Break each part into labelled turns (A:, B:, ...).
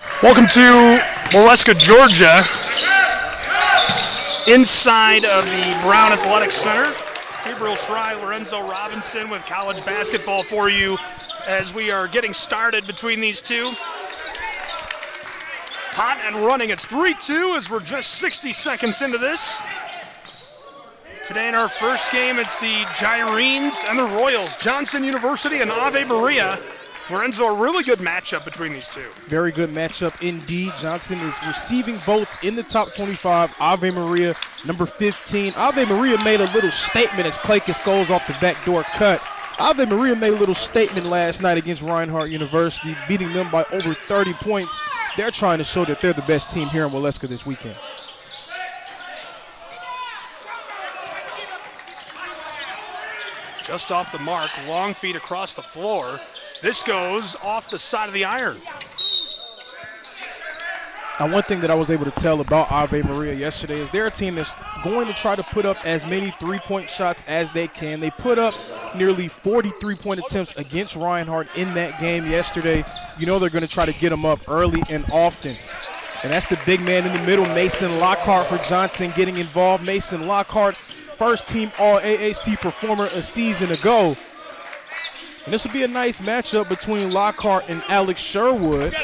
A: Welcome to Molesca, Georgia, inside of the Brown Athletic Center. Gabriel Schrei, Lorenzo Robinson with college basketball for you as we are getting started between these two. Hot and running, it's 3-2 as we're just 60 seconds into this. Today in our first game, it's the Gyrenes and the Royals. Johnson University and Ave Maria. Lorenzo, a really good matchup between these two.
B: Very good matchup indeed. Johnson is receiving votes in the top 25. Ave Maria, number 15. Ave Maria made a little statement as Claykus goes off the backdoor cut. Ave Maria made a little statement last night against Reinhardt University, beating them by over 30 points. They're trying to show that they're the best team here in Molesca this weekend.
A: Just off the mark, long feet across the floor. This goes off the side of the iron.
B: Now, one thing that I was able to tell about Ave Maria yesterday is they're a team that's going to try to put up as many three-point shots as they can. They put up nearly 40 three-point attempts against Reinhardt in that game yesterday. You know they're going to try to get them up early and often. And that's the big man in the middle, Mason Lockhart for Johnson getting involved. Mason Lockhart, first-team All-AAC performer a season ago. And this will be a nice matchup between Lockhart and Alex Sherwood.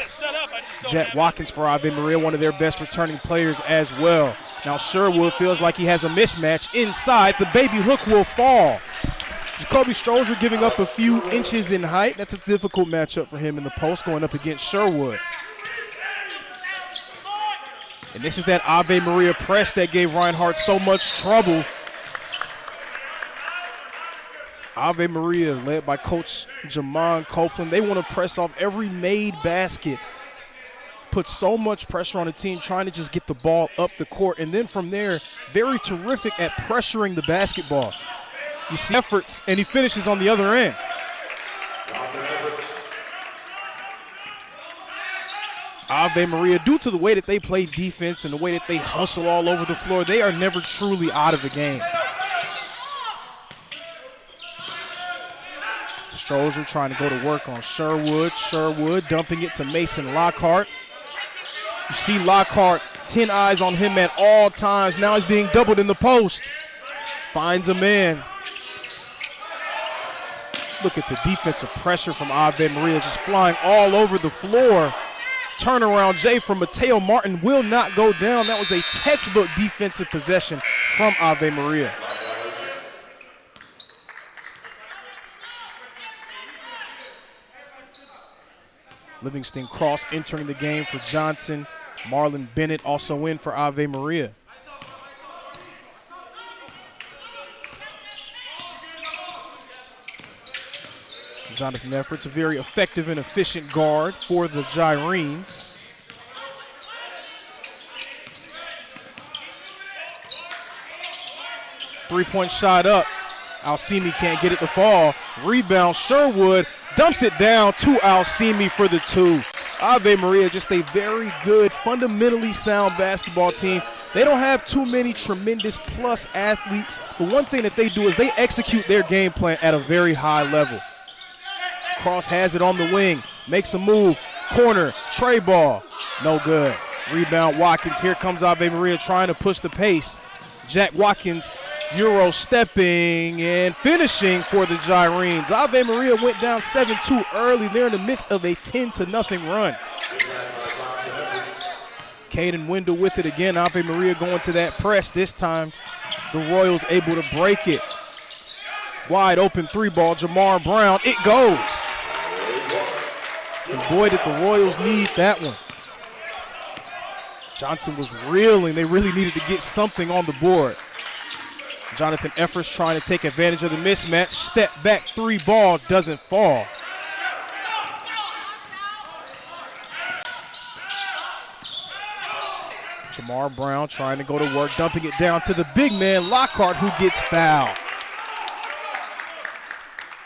B: Jack Watkins for Ave Maria, one of their best returning players as well. Now Sherwood feels like he has a mismatch inside. The baby hook will fall. Jacoby Strozier giving up a few inches in height. That's a difficult matchup for him in the post going up against Sherwood. And this is that Ave Maria press that gave Reinhardt so much trouble. Ave Maria, led by Coach Jamon Copeland, they want to press off every made basket. Put so much pressure on the team, trying to just get the ball up the court. And then from there, very terrific at pressuring the basketball. You see efforts, and he finishes on the other end. Ave Maria, due to the way that they play defense and the way that they hustle all over the floor, they are never truly out of the game. Strozier trying to go to work on Sherwood. Sherwood dumping it to Mason Lockhart. You see Lockhart, 10 eyes on him at all times. Now he's being doubled in the post. Finds a man. Look at the defensive pressure from Ave Maria just flying all over the floor. Turnaround J from Mateo Martin will not go down. That was a textbook defensive possession from Ave Maria. Livingston Cross entering the game for Johnson. Marlon Bennett also in for Ave Maria. Jonathan Effort's a very effective and efficient guard for the Gyrenes. Three-point shot up. Alcimi can't get it to fall. Rebound, Sherwood dumps it down to Alcimi for the two. Ave Maria, just a very good, fundamentally sound basketball team. They don't have too many tremendous plus athletes, but one thing that they do is they execute their game plan at a very high level. Cross has it on the wing, makes a move, corner, tray ball, no good. Rebound Watkins, here comes Ave Maria trying to push the pace. Jack Watkins, Euro stepping and finishing for the Gyrenes. Ave Maria went down 7-2 early. They're in the midst of a 10-0 run. Caden Wendell with it again. Ave Maria going to that press. This time the Royals able to break it. Wide open three ball, Jamar Brown. It goes. And boy, did the Royals need that one. Johnson was reeling. They really needed to get something on the board. Jonathan Efforts trying to take advantage of the mismatch. Step back three ball doesn't fall. Jamar Brown trying to go to work, dumping it down to the big man, Lockhart, who gets fouled.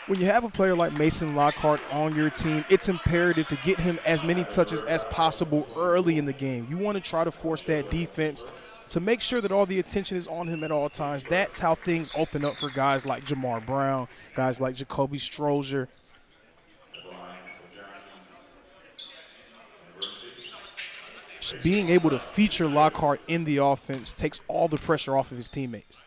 B: When you have a player like Mason Lockhart on your team, it's imperative to get him as many touches as possible early in the game. You want to try to force that defense to make sure that all the attention is on him at all times. That's how things open up for guys like Jamar Brown, guys like Jacoby Strozier. just being able to feature Lockhart in the offense takes all the pressure off of his teammates.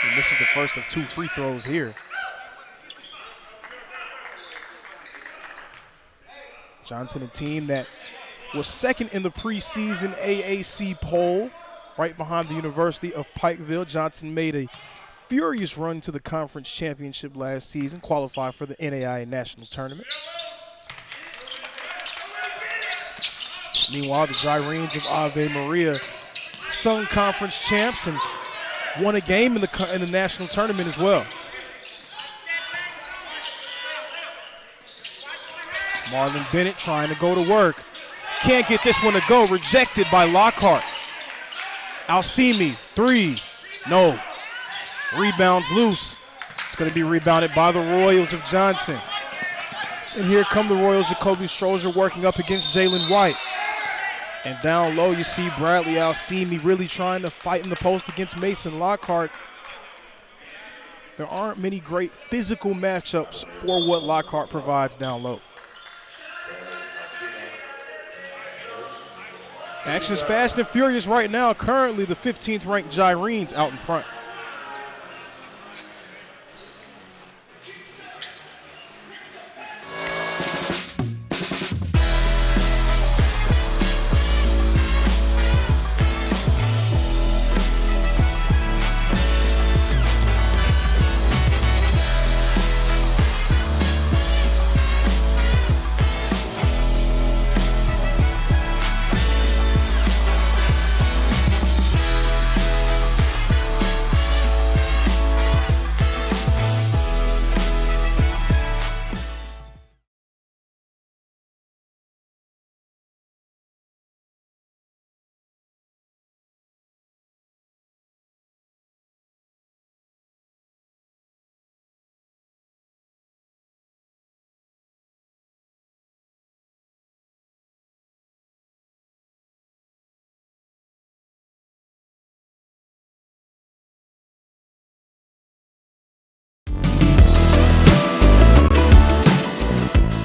B: And this is the first of 2 free throws here. Johnson, a team that was second in the preseason AAC poll, right behind the University of Pikeville. Johnson made a furious run to the conference championship last season, qualified for the NAIA National Tournament. Meanwhile, the Gyrenes of Ave Maria, Sun Conference champs, and won a game in the national tournament as well. Marlon Bennett trying to go to work. Can't get this one to go. Rejected by Lockhart. Alcimi, 3. No. Rebounds loose. It's going to be rebounded by the Royals of Johnson. And here come the Royals. Jacoby Strozier working up against Jalen White. And down low, you see Bradley Alcimi really trying to fight in the post against Mason Lockhart. There aren't many great physical matchups for what Lockhart provides down low. Action's fast and furious right now. Currently, the 15th ranked Gyrenes out in front.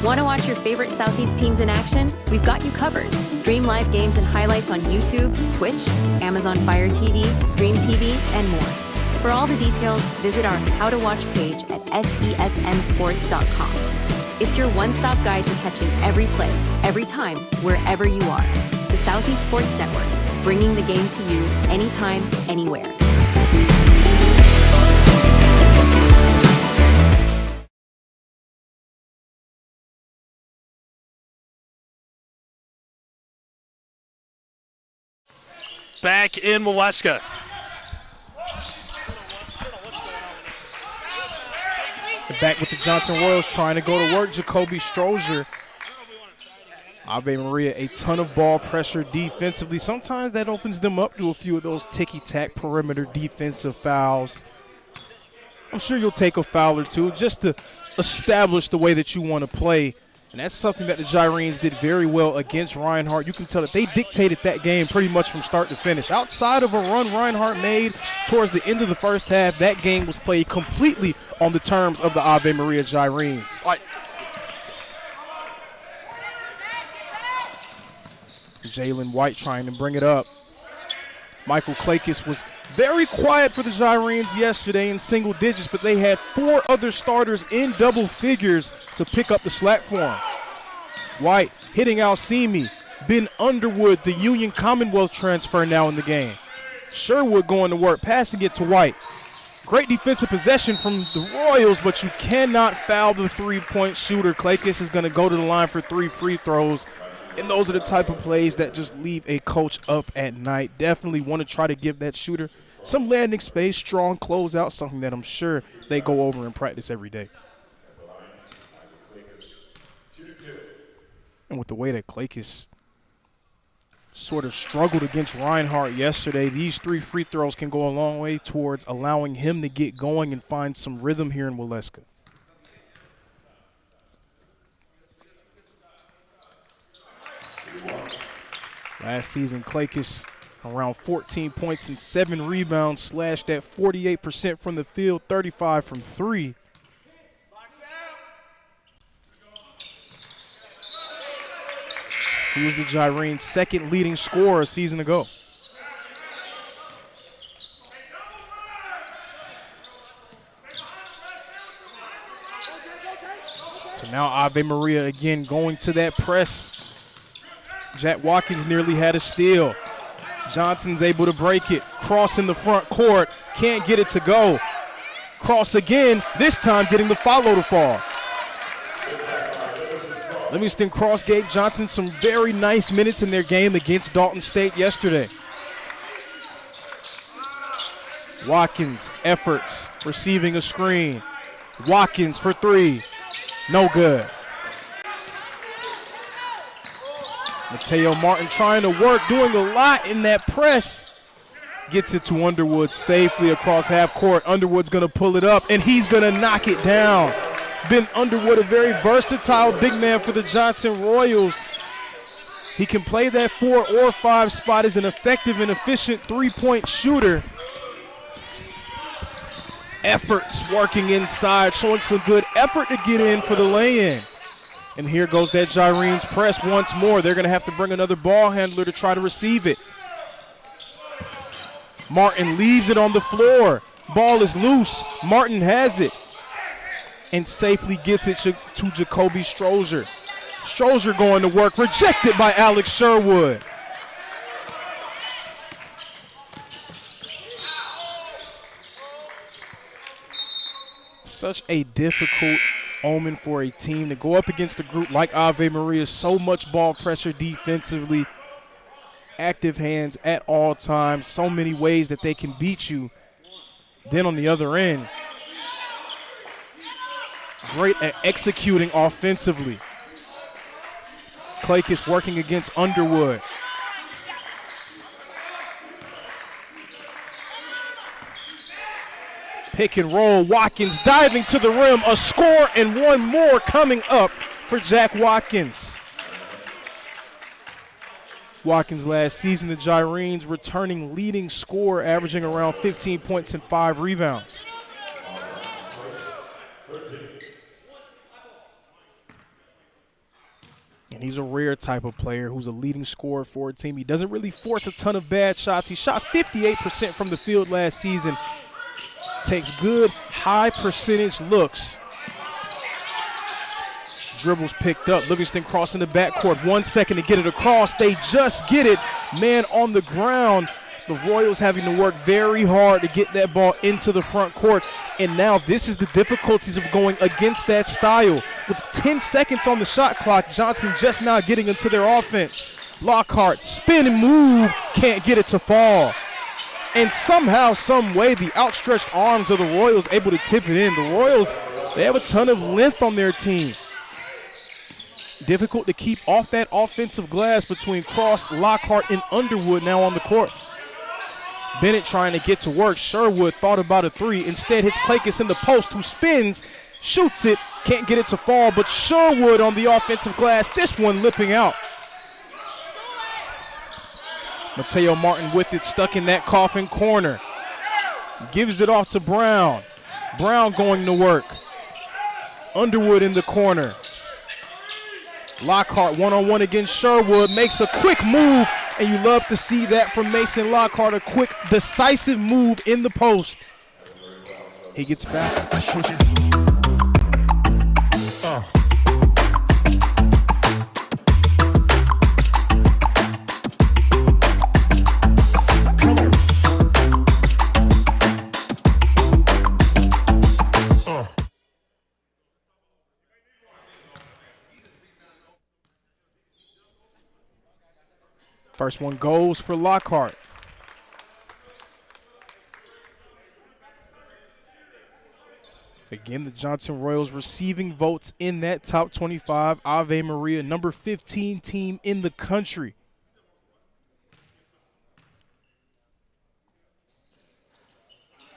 C: Want to watch your favorite Southeast teams in action? We've got you covered. Stream live games and highlights on YouTube, Twitch, Amazon Fire TV, Stream TV, and more. For all the details, visit our How to Watch page at sesnsports.com. It's your one-stop guide to catching every play, every time, wherever you are. The Southeast Sports Network, bringing the game to you anytime, anywhere.
A: Back in Waleska.
B: Back with the Johnson Royals trying to go to work. Jacoby Strozier. Ave Maria, a ton of ball pressure defensively. Sometimes that opens them up to a few of those ticky-tack perimeter defensive fouls. I'm sure you'll take a foul or two just to establish the way that you want to play. And that's something that the Gyrenes did very well against Reinhardt. You can tell that they dictated that game pretty much from start to finish. Outside of a run Reinhardt made towards the end of the first half, that game was played completely on the terms of the Ave Maria Gyrenes. Jalen White trying to bring it up. Michael Klakis was very quiet for the Gyrenes yesterday in single digits, but they had 4 other starters in double figures to pick up the slack for him. White hitting Alcimi. Ben Underwood, the Union Commonwealth transfer, now in the game. Sherwood going to work, passing it to White. Great defensive possession from the Royals, but you cannot foul the three-point shooter. Klakis is going to go to the line for 3 free throws. And those are the type of plays that just leave a coach up at night. Definitely want to try to give that shooter some landing space, strong closeout, something that I'm sure they go over in practice every day. And with the way that Klakis sort of struggled against Reinhardt yesterday, these 3 free throws can go a long way towards allowing him to get going and find some rhythm here in Waleska. Last season, Klakis Around 14 points and 7 rebounds, slashed at 48% from the field, 35 from 3. He was the Gyrene's second leading scorer a season ago. So now Ave Maria again going to that press. Jack Watkins nearly had a steal. Johnson's able to break it. Cross in the front court. Can't get it to go. Cross again, this time getting the follow to fall. Livingston Cross gave Johnson some very nice minutes in their game against Dalton State yesterday. Watkins efforts, receiving a screen. Watkins for 3. No good. Mateo Martin trying to work, doing a lot in that press. Gets it to Underwood safely across half court. Underwood's going to pull it up, and he's going to knock it down. Ben Underwood, a very versatile big man for the Johnson Royals. He can play that 4 or 5 spot as an effective and efficient three-point shooter. Efforts working inside, showing some good effort to get in for the lay-in. And here goes that Gyrene's press once more. They're going to have to bring another ball handler to try to receive it. Martin leaves it on the floor. Ball is loose. Martin has it and safely gets it to Jacoby Strozier. Strozier going to work, rejected by Alex Sherwood. Such a difficult omen for a team to go up against a group like Ave Maria. So much ball pressure defensively, active hands at all times, so many ways that they can beat you. Then on the other end, great at executing offensively. Clakis working against Underwood. Pick and roll, Watkins diving to the rim, a score and one more coming up for Jack Watkins. Watkins last season, the Gyrenes returning leading scorer, averaging around 15 points and 5 rebounds. And he's a rare type of player who's a leading scorer for a team. He doesn't really force a ton of bad shots. He shot 58% from the field last season. Takes good, high percentage looks. Dribbles picked up. Livingston crossing the backcourt. 1 second to get it across. They just get it. Man on the ground. The Royals having to work very hard to get that ball into the front court. And now this is the difficulties of going against that style. With 10 seconds on the shot clock, Johnson just now getting into their offense. Lockhart, spin and move. Can't get it to fall. And somehow, some way, the outstretched arms of the Royals able to tip it in. The Royals, they have a ton of length on their team. Difficult to keep off that offensive glass between Cross, Lockhart, and Underwood now on the court. Bennett trying to get to work. Sherwood thought about a 3. Instead hits Clakis in the post, who spins, shoots it, can't get it to fall, but Sherwood on the offensive glass, this one lipping out. Mateo Martin with it, stuck in that coffin corner. Gives it off to Brown. Brown going to work. Underwood in the corner. Lockhart one-on-one against Sherwood, makes a quick move, and you love to see that from Mason Lockhart, a quick, decisive move in the post. He gets back. First one goes for Lockhart. Again, the Johnson Royals receiving votes in that top 25. Ave Maria, number 15 team in the country.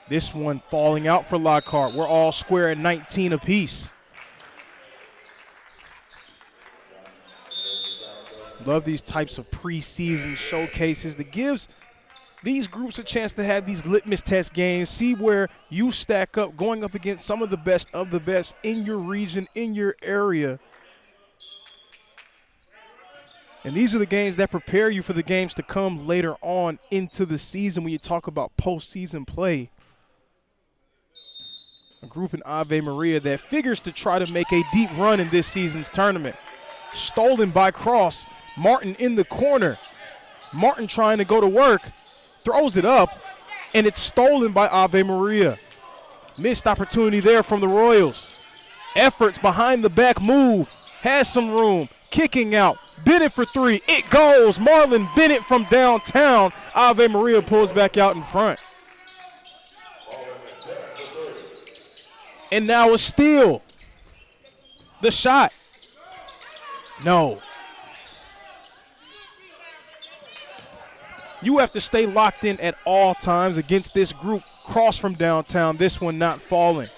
B: This one falling out for Lockhart. We're all square at 19 apiece. Love these types of preseason showcases that gives these groups a chance to have these litmus test games, see where you stack up going up against some of the best in your region, in your area. And these are the games that prepare you for the games to come later on into the season when you talk about postseason play. A group in Ave Maria that figures to try to make a deep run in this season's tournament. Stolen by Cross. Martin in the corner. Martin trying to go to work. Throws it up, and it's stolen by Ave Maria. Missed opportunity there from the Royals. Efforts behind the back move. Has some room. Kicking out. Bennett for three. It goes. Marlon Bennett from downtown. Ave Maria pulls back out in front. And now a steal. The shot. No. You have to stay locked in at all times against this group. Cross from downtown. This one not falling.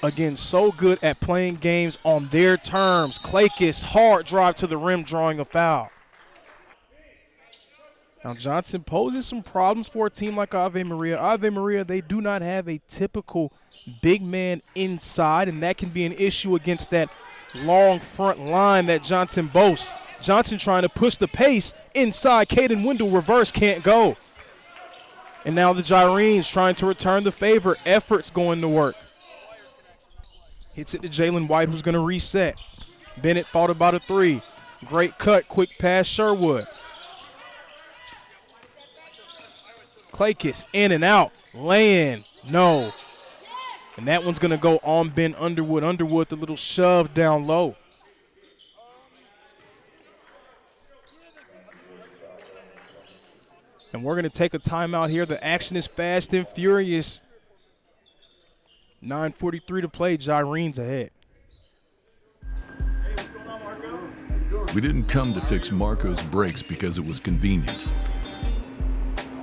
B: Again, so good at playing games on their terms. Clakis, hard drive to the rim, drawing a foul. Now, Johnson poses some problems for a team like Ave Maria. Ave Maria, they do not have a typical big man inside, and that can be an issue against that long front line that Johnson boasts. Johnson trying to push the pace inside. Caden Wendell reverse, can't go. And now the Gyrenes trying to return the favor. Efforts going to work. Hits it to Jalen White, who's going to reset. Bennett thought about a three. Great cut, quick pass, Sherwood. Clakis in and out, laying, no. And that one's going to go on Ben Underwood. Underwood, the little shove down low. And we're going to take a timeout here. The action is fast and furious. 9:43 to play, Gyrenes ahead.
D: We didn't come to fix Marco's brakes because it was convenient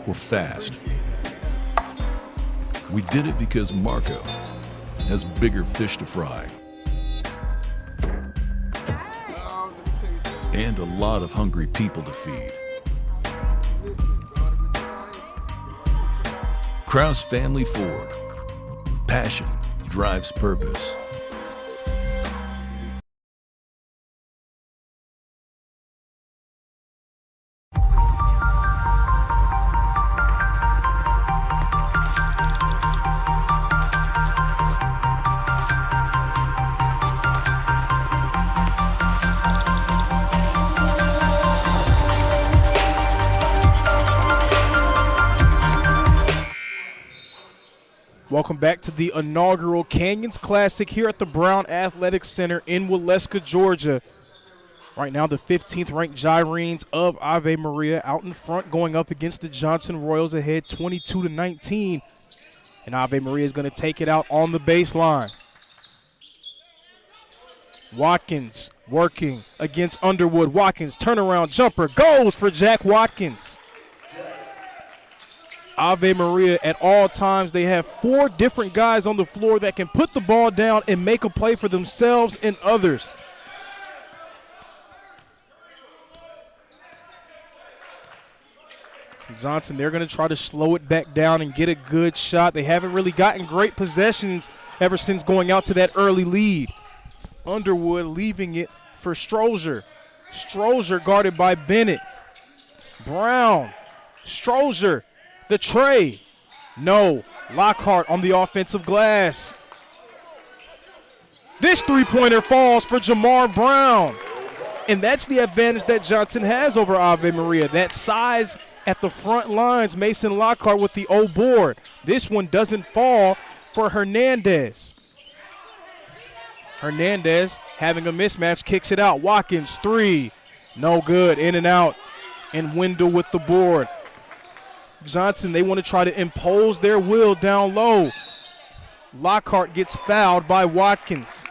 D: or fast. We did it because Marco has bigger fish to fry and a lot of hungry people to feed. Kraus Family Ford. Passion drives purpose.
B: Welcome back to the inaugural Canyons Classic here at the Brown Athletic Center in Waleska, Georgia. Right now, the 15th ranked Gyrenes of Ave Maria out in front going up against the Johnson Royals ahead 22-19. And Ave Maria is going to take it out on the baseline. Watkins working against Underwood. Watkins, turnaround jumper, goes for Jack Watkins. Ave Maria, at all times, they have four different guys on the floor that can put the ball down and make a play for themselves and others. Johnson, they're going to try to slow it back down and get a good shot. They haven't really gotten great possessions ever since going out to that early lead. Underwood leaving it for Strozier. Strozier guarded by Bennett. Brown, Strozier. The tray, no. Lockhart on the offensive glass. This three-pointer falls for Jamar Brown. And that's the advantage that Johnson has over Ave Maria. That size at the front lines. Mason Lockhart with the O board. This one doesn't fall for Hernandez. Hernandez having a mismatch, kicks it out. Watkins, three. No good, in and out. And Wendell with the board. Johnson, they want to try to impose their will down low. Lockhart gets fouled by Watkins.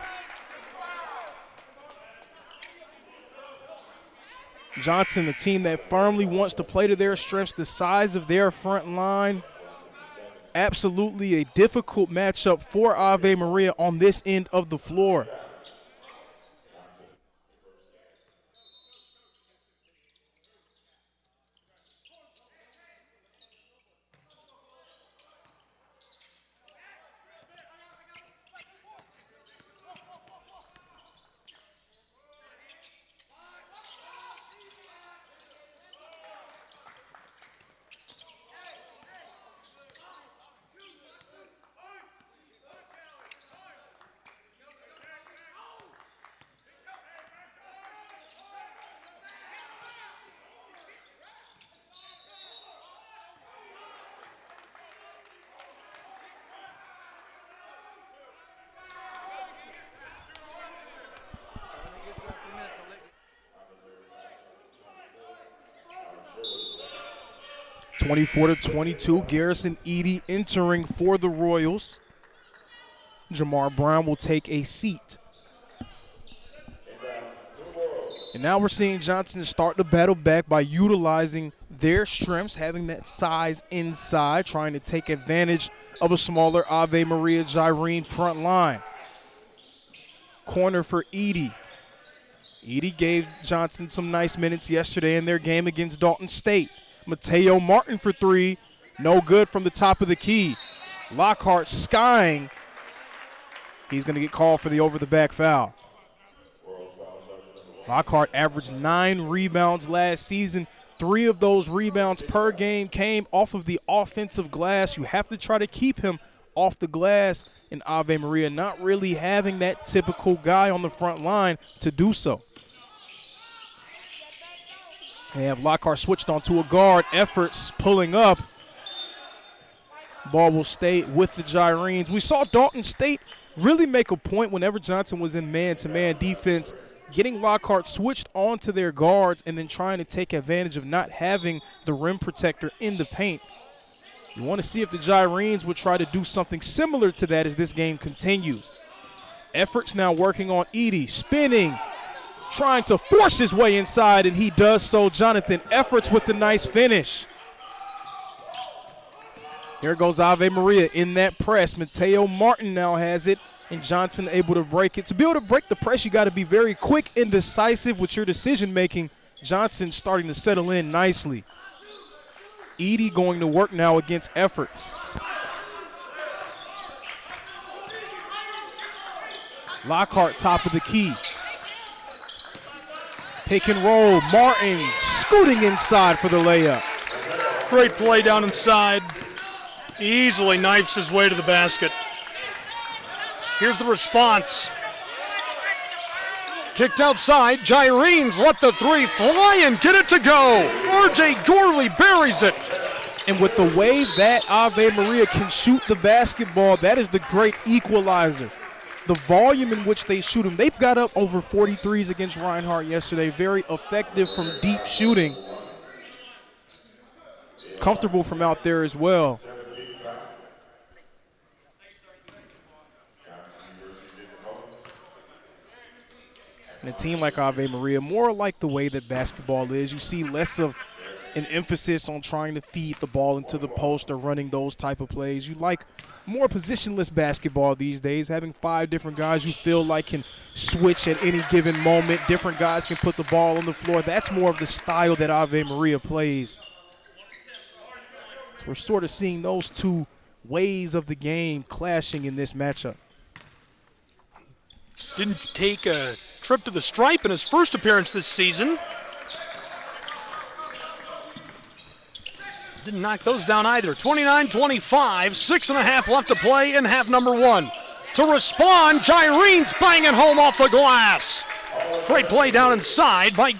B: Johnson, the team that firmly wants to play to their strengths, the size of their front line. Absolutely a difficult matchup for Ave Maria on this end of the floor. 24-22, Garrison Eady entering for the Royals. Jamar Brown will take a seat. And now we're seeing Johnson start to battle back by utilizing their strengths, having that size inside, trying to take advantage of a smaller Ave Maria Gyrene front line. Corner for Eady. Eady gave Johnson some nice minutes yesterday in their game against Dalton State. Mateo Martin for three. No good from the top of the key. Lockhart skying. He's going to get called for the over-the-back foul. Lockhart averaged 9 rebounds last season. 3 of those rebounds per game came off of the offensive glass. You have to try to keep him off the glass in Ave Maria, not really having that typical guy on the front line to do so. They have Lockhart switched onto a guard. Efforts pulling up. Ball will stay with the Gyrenes. We saw Dalton State really make a point whenever Johnson was in man-to-man defense, getting Lockhart switched onto their guards and then trying to take advantage of not having the rim protector in the paint. You want to see if the Gyrenes would try to do something similar to that as this game continues. Efforts now working on Eady, spinning, trying to force his way inside, and he does so. Jonathan Efforts with the nice finish. There goes Ave Maria in that press. Mateo Martin now has it, and Johnson able to break it. To be able to break the press, you got to be very quick and decisive with your decision-making. Johnson starting to settle in nicely. Eady going to work now against Efforts. Lockhart top of the key. Pick and roll. Martin scooting inside for the layup.
A: Great play down inside. Easily knifes his way to the basket. Here's the response. Kicked outside. Gyrenes let the three fly and get it to go. R.J. Gorley buries it.
B: And with the way that Ave Maria can shoot the basketball, that is the great equalizer. The volume in which they shoot them. They've got up over 43s against Reinhardt yesterday. Very effective from deep shooting. Comfortable from out there as well. And a team like Ave Maria, more like the way that basketball is, you see less of an emphasis on trying to feed the ball into the post or running those type of plays. You like more positionless basketball these days, having 5 different guys you feel like can switch at any given moment. Different guys can put the ball on the floor. That's more of the style that Ave Maria plays. So we're sort of seeing those two ways of the game clashing in this matchup.
A: Didn't take a trip to the stripe in his first appearance this season. Didn't knock those down either. 29-25, 6.5 left to play in half number 1. To respond, Gyrenes banging home off the glass. Great play down inside by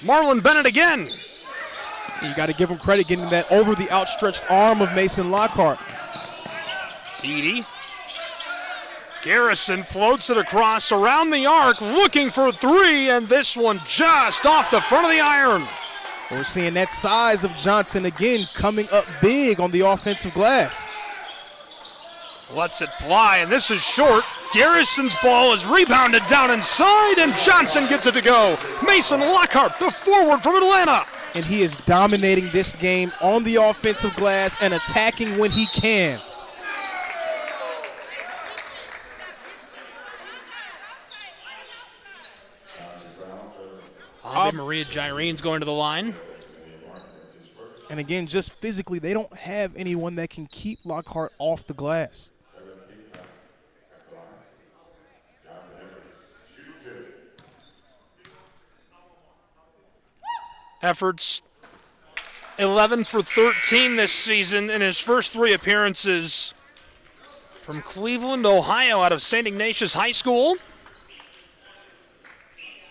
A: Marlon Bennett again.
B: You got to give him credit getting that over the outstretched arm of Mason Lockhart.
A: Eady. Garrison floats it across around the arc, looking for 3, and this one just off the front of the iron.
B: We're seeing that size of Johnson again coming up big on the offensive glass.
A: Lets it fly, and this is short. Garrison's ball is rebounded down inside, and Johnson gets it to go. Mason Lockhart, the forward from Atlanta.
B: And he is dominating this game on the offensive glass and attacking when he can.
A: Ave Maria Gyrenes going to the line.
B: And again, just physically, they don't have anyone that can keep Lockhart off the glass.
A: Efforts 11 for 13 this season in his first 3 appearances from Cleveland, Ohio, out of St. Ignatius High School.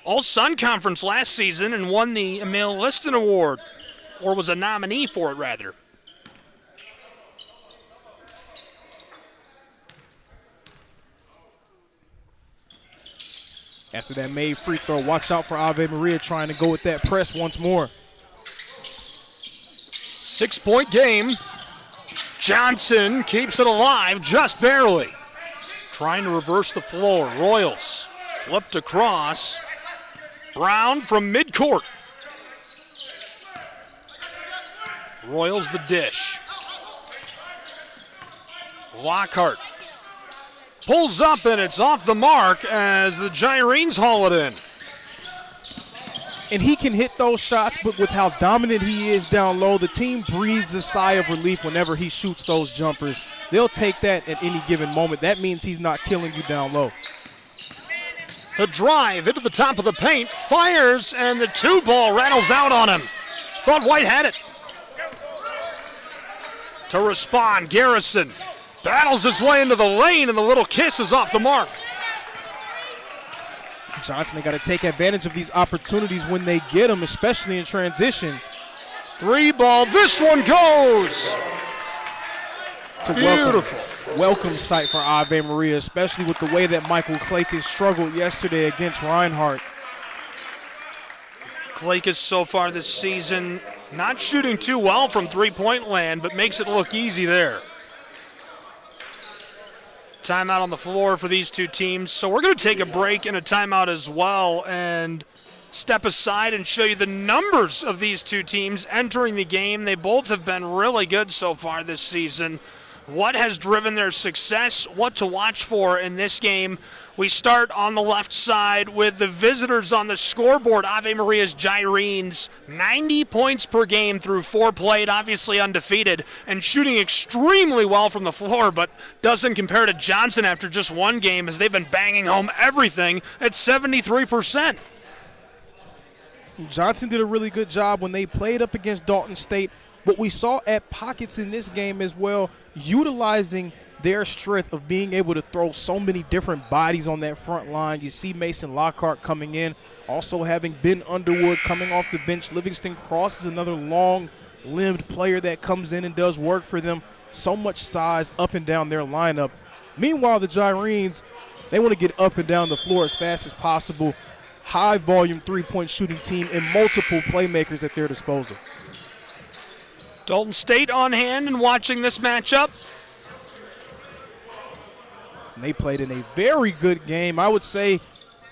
A: All-Sun Conference last season and won the Emil Liston Award, or was a nominee for it, rather.
B: After that made free throw, watch out for Ave Maria trying to go with that press once more.
A: 6-point game. Johnson keeps it alive just barely. Trying to reverse the floor. Royals flipped across. Brown from midcourt. Royals the dish. Lockhart pulls up and it's off the mark as the Gyrenes haul it in.
B: And he can hit those shots, but with how dominant he is down low, the team breathes a sigh of relief whenever he shoots those jumpers. They'll take that at any given moment. That means he's not killing you down low.
A: The drive into the top of the paint, fires, and the 2-ball rattles out on him. Thought White had it. To respond, Garrison battles his way into the lane, and the little kiss is off the mark.
B: Johnson, they got to take advantage of these opportunities when they get them, especially in transition.
A: 3-ball, this one goes.
B: It's a
A: beautiful.
B: Welcome sight for Ave Maria, especially with the way that Michael Clakus struggled yesterday against Reinhardt.
A: Clakus so far this season not shooting too well from three-point land, but makes it look easy there. Timeout on the floor for these two teams. So we're going to take a break and a timeout as well and step aside and show you the numbers of these two teams entering the game. They both have been really good so far this season. What has driven their success, what to watch for in this game. We start on the left side with the visitors on the scoreboard. Ave Maria's Gyrenes, 90 points per game through 4 played, obviously undefeated, and shooting extremely well from the floor, but doesn't compare to Johnson after just 1 game as they've been banging home everything at 73%.
B: Johnson did a really good job when they played up against Dalton State. What we saw at pockets in this game as well, utilizing their strength of being able to throw so many different bodies on that front line. You see Mason Lockhart coming in, also having Ben Underwood coming off the bench. Livingston Cross is another long-limbed player that comes in and does work for them. So much size up and down their lineup. Meanwhile, the Gyrenes, they want to get up and down the floor as fast as possible. High-volume three-point shooting team and multiple playmakers at their disposal.
A: Dalton State on hand and watching this matchup.
B: And they played in a very good game. I would say,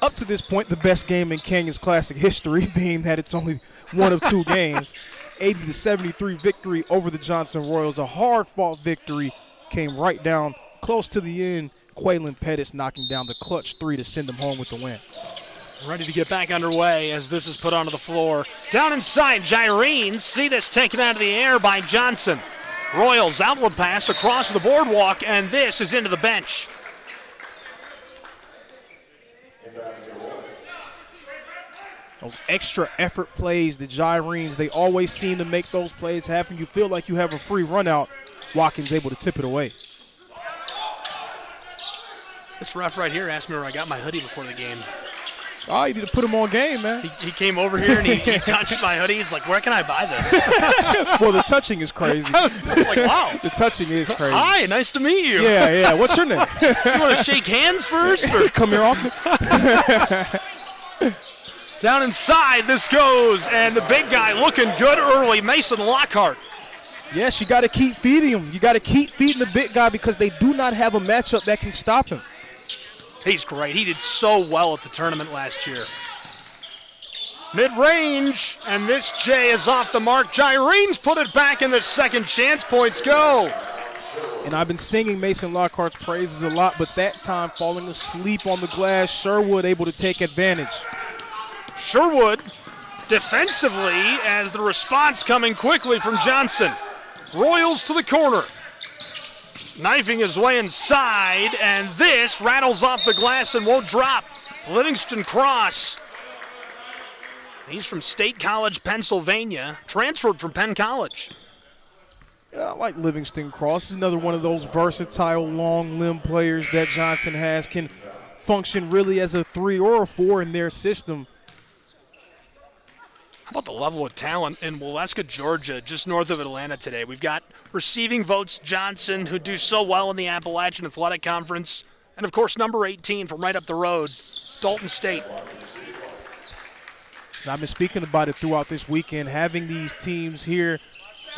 B: up to this point, the best game in Canyons Classic history, being that it's only one of 2 games. 80-73 victory over the Johnson Royals. A hard-fought victory. Came right down close to the end. Quaylen Pettis knocking down the clutch 3 to send them home with the win.
A: Ready to get back underway as this is put onto the floor. Down inside, Gyrenes see this taken out of the air by Johnson. Royals outward pass across the boardwalk, and this is into the bench.
B: Those extra effort plays, the Gyrenes, they always seem to make those plays happen. You feel like you have a free run out. Watkins able to tip it away.
A: This ref right here asked me where I got my hoodie before the game.
B: Oh, you need to put him on game, man.
A: He came over here and he touched my hoodie. He's like, where can I buy this?
B: Well, the touching is crazy.
A: I was like, wow.
B: The touching is crazy.
A: Hi, nice to meet you.
B: Yeah. What's your name?
A: You want to shake hands first? Or?
B: Come here often.
A: Down inside this goes, and the big guy looking good early, Mason Lockhart.
B: Yes, you got to keep feeding him. You got to keep feeding the big guy because they do not have a matchup that can stop him.
A: He's great. He did so well at the tournament last year. Mid-range, and this J is off the mark. Gyrenes put it back in the second chance. Points go.
B: And I've been singing Mason Lockhart's praises a lot, but that time falling asleep on the glass, Sherwood able to take advantage.
A: Sherwood defensively as the response coming quickly from Johnson. Royals to the corner. Knifing his way inside, and this rattles off the glass and won't drop. Livingston Cross. He's from State College, Pennsylvania, transferred from Penn College.
B: Yeah, I like Livingston Cross. He's another one of those versatile, long-limb players that Johnson has. Can function really as a 3 or a 4 in their system.
A: How about the level of talent in Waleska, Georgia, just north of Atlanta today? We've got receiving votes Johnson, who do so well in the Appalachian Athletic Conference, and, of course, number 18 from right up the road, Dalton State.
B: I've been speaking about it throughout this weekend, having these teams here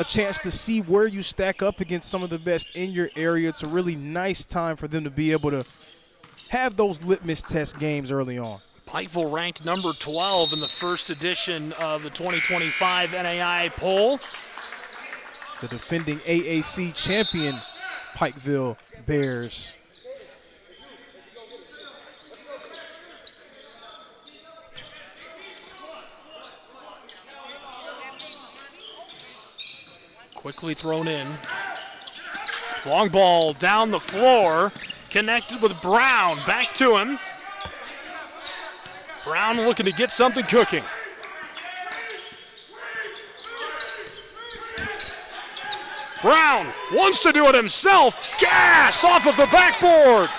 B: a chance to see where you stack up against some of the best in your area. It's a really nice time for them to be able to have those litmus test games early on.
A: Pikeville ranked number 12 in the first edition of the 2025 NAI poll.
B: The defending AAC champion Pikeville Bears.
A: Quickly thrown in. Long ball down the floor. Connected with Brown. Back to him. Brown looking to get something cooking. Brown wants to do it himself. Gas off of the backboard.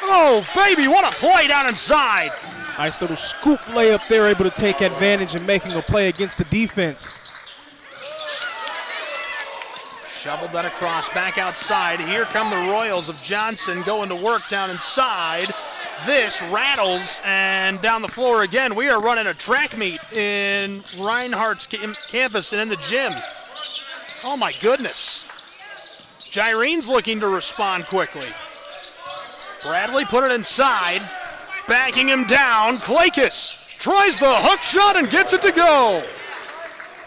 A: Oh, baby, what a play down inside.
B: Nice little scoop layup there, able to take advantage and making a play against the defense.
A: Shoveled that across, back outside. Here come the Royals of Johnson going to work down inside. This rattles, and down the floor again. We are running a track meet in Reinhardt's campus and in the gym. Oh my goodness. Gyrene's looking to respond quickly. Bradley put it inside, backing him down. Klakis tries the hook shot and gets it to go.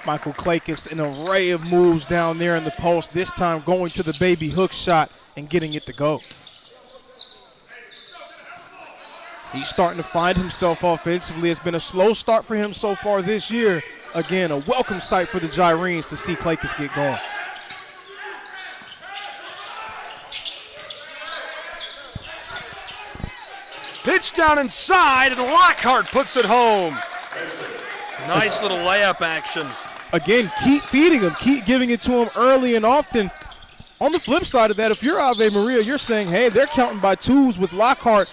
B: Michael Klakis, an array of moves down there in the post, this time going to the baby hook shot and getting it to go. He's starting to find himself offensively. It's been a slow start for him so far this year. Again, a welcome sight for the Gyrenes to see Klakis get going.
A: Pitch down inside, and Lockhart puts it home. Nice little layup action.
B: Again, keep feeding him, keep giving it to him early and often. On the flip side of that, if you're Ave Maria, you're saying, hey, they're counting by twos with Lockhart.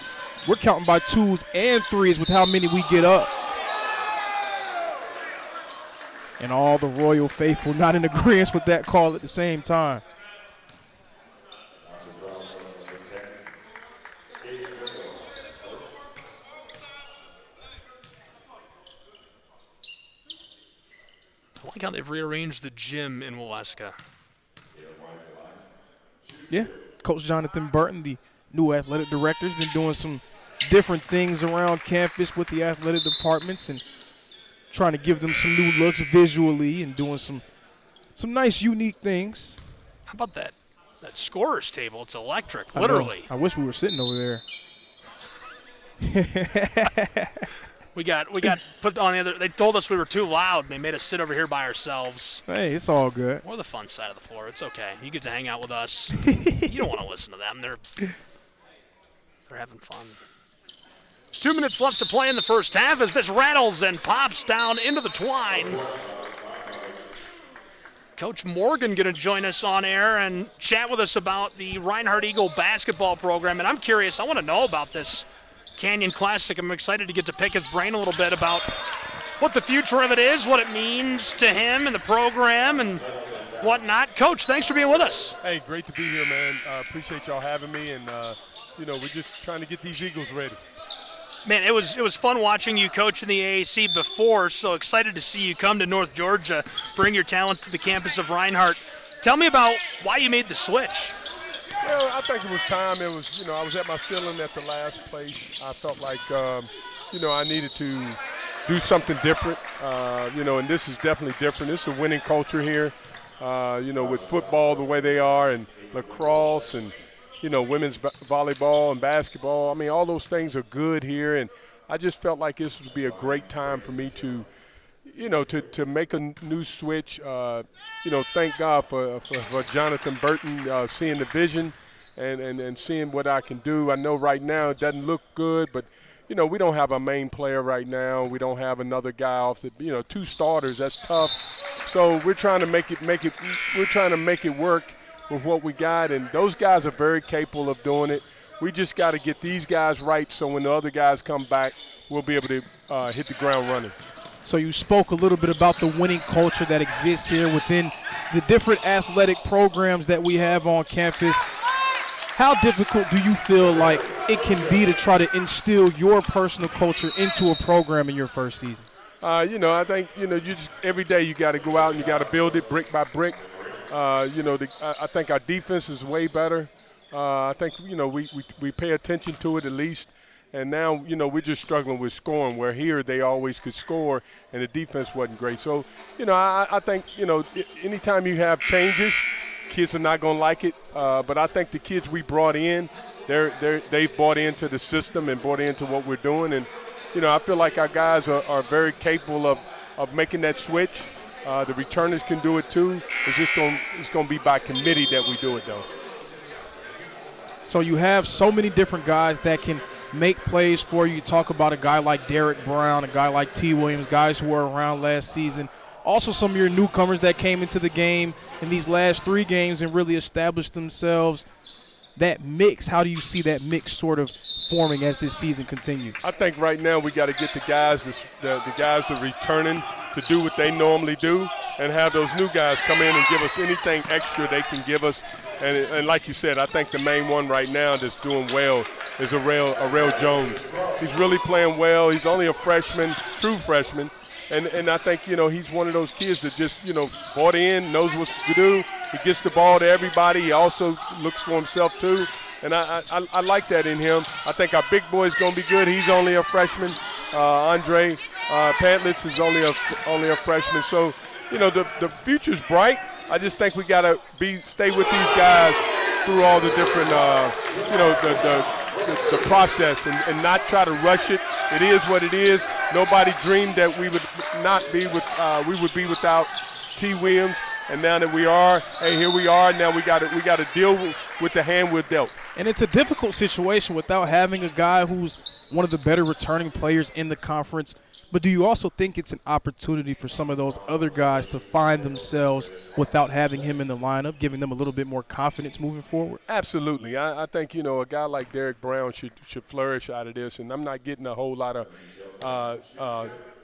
B: We're counting by twos and threes with how many we get up. And all the Royal faithful not in agreement with that call at the same time.
A: I like how they've rearranged the gym in Waleska.
B: Yeah, Coach Jonathan Burton, the new athletic director, has been doing some different things around campus with the athletic departments and trying to give them some new looks visually and doing some nice, unique things.
A: How about that scorer's table? It's electric, literally.
B: I wish we were sitting over there.
A: We got put on the other. They told us we were too loud, and they made us sit over here by ourselves.
B: Hey, it's all good.
A: We're the fun side of the floor. It's okay. You get to hang out with us. You don't want to listen to them. They're having fun. 2 minutes left to play in the first half as this rattles and pops down into the twine. Coach Morgan going to join us on air and chat with us about the Reinhardt Eagle basketball program. And I'm curious. I want to know about this Canyon Classic. I'm excited to get to pick his brain a little bit about what the future of it is, what it means to him and the program and whatnot. Coach, thanks for being with us.
E: Hey, great to be here, man. Appreciate y'all having me, and we're just trying to get these Eagles ready.
A: Man, it was fun watching you coach in the AAC before, so excited to see you come to North Georgia, bring your talents to the campus of Reinhardt. Tell me about why you made the switch.
E: Well, I think it was time. It was, I was at my ceiling at the last place. I felt like, I needed to do something different, and this is definitely different. This is a winning culture here, with football the way they are and lacrosse and, women's volleyball and basketball. I mean, all those things are good here, and I just felt like this would be a great time for me to, to make a new switch. Thank God for Jonathan Burton seeing the vision and seeing what I can do. I know right now it doesn't look good, but, we don't have a main player right now. We don't have another guy off the, two starters. That's tough. So we're trying to make it work with what we got, and those guys are very capable of doing it. We just got to get these guys right so when the other guys come back, we'll be able to hit the ground running.
B: So you spoke a little bit about the winning culture that exists here within the different athletic programs that we have on campus. How difficult do you feel like it can be to try to instill your personal culture into a program in your first season?
E: I think, you just every day you got to go out and you got to build it brick by brick. I think our defense is way better. I think, we pay attention to it at least. And now, we're just struggling with scoring, where here they always could score and the defense wasn't great. So, I think, anytime you have changes, kids are not going to like it. But I think the kids we brought in, they've bought into the system and bought into what we're doing. And, I feel like our guys are very capable of making that switch. The returners can do it too. It's going to be by committee that we do it, though.
B: So you have so many different guys that can make plays for you. You talk about a guy like Derek Brown, a guy like T. Williams, guys who were around last season. Also some of your newcomers that came into the game in these last 3 games and really established themselves. That mix, how do you see that mix sort of forming as this season continues?
E: I think right now we got to get the guys that are returning to do what they normally do and have those new guys come in and give us anything extra they can give us. And like you said, I think the main one right now that's doing well is Arel Jones. He's really playing well. He's only a freshman, true freshman. And I think, he's one of those kids that just, bought in, knows what to do. He gets the ball to everybody. He also looks for himself too. And I like that in him. I think our big boy's going to be good. He's only a freshman. Andre Pantlitz is only a freshman. So, the future's bright. I just think we got to stay with these guys through all the different, the process and not try to rush it. It is what it is. Nobody dreamed that we would be without T. Williams, and now that we are, here we are. Now we got to deal with the hand we're dealt.
B: And it's a difficult situation without having a guy who's one of the better returning players in the conference. But do you also think it's an opportunity for some of those other guys to find themselves without having him in the lineup, giving them a little bit more confidence moving forward?
E: Absolutely. I think, a guy like Derek Brown should flourish out of this, and I'm not getting a whole lot of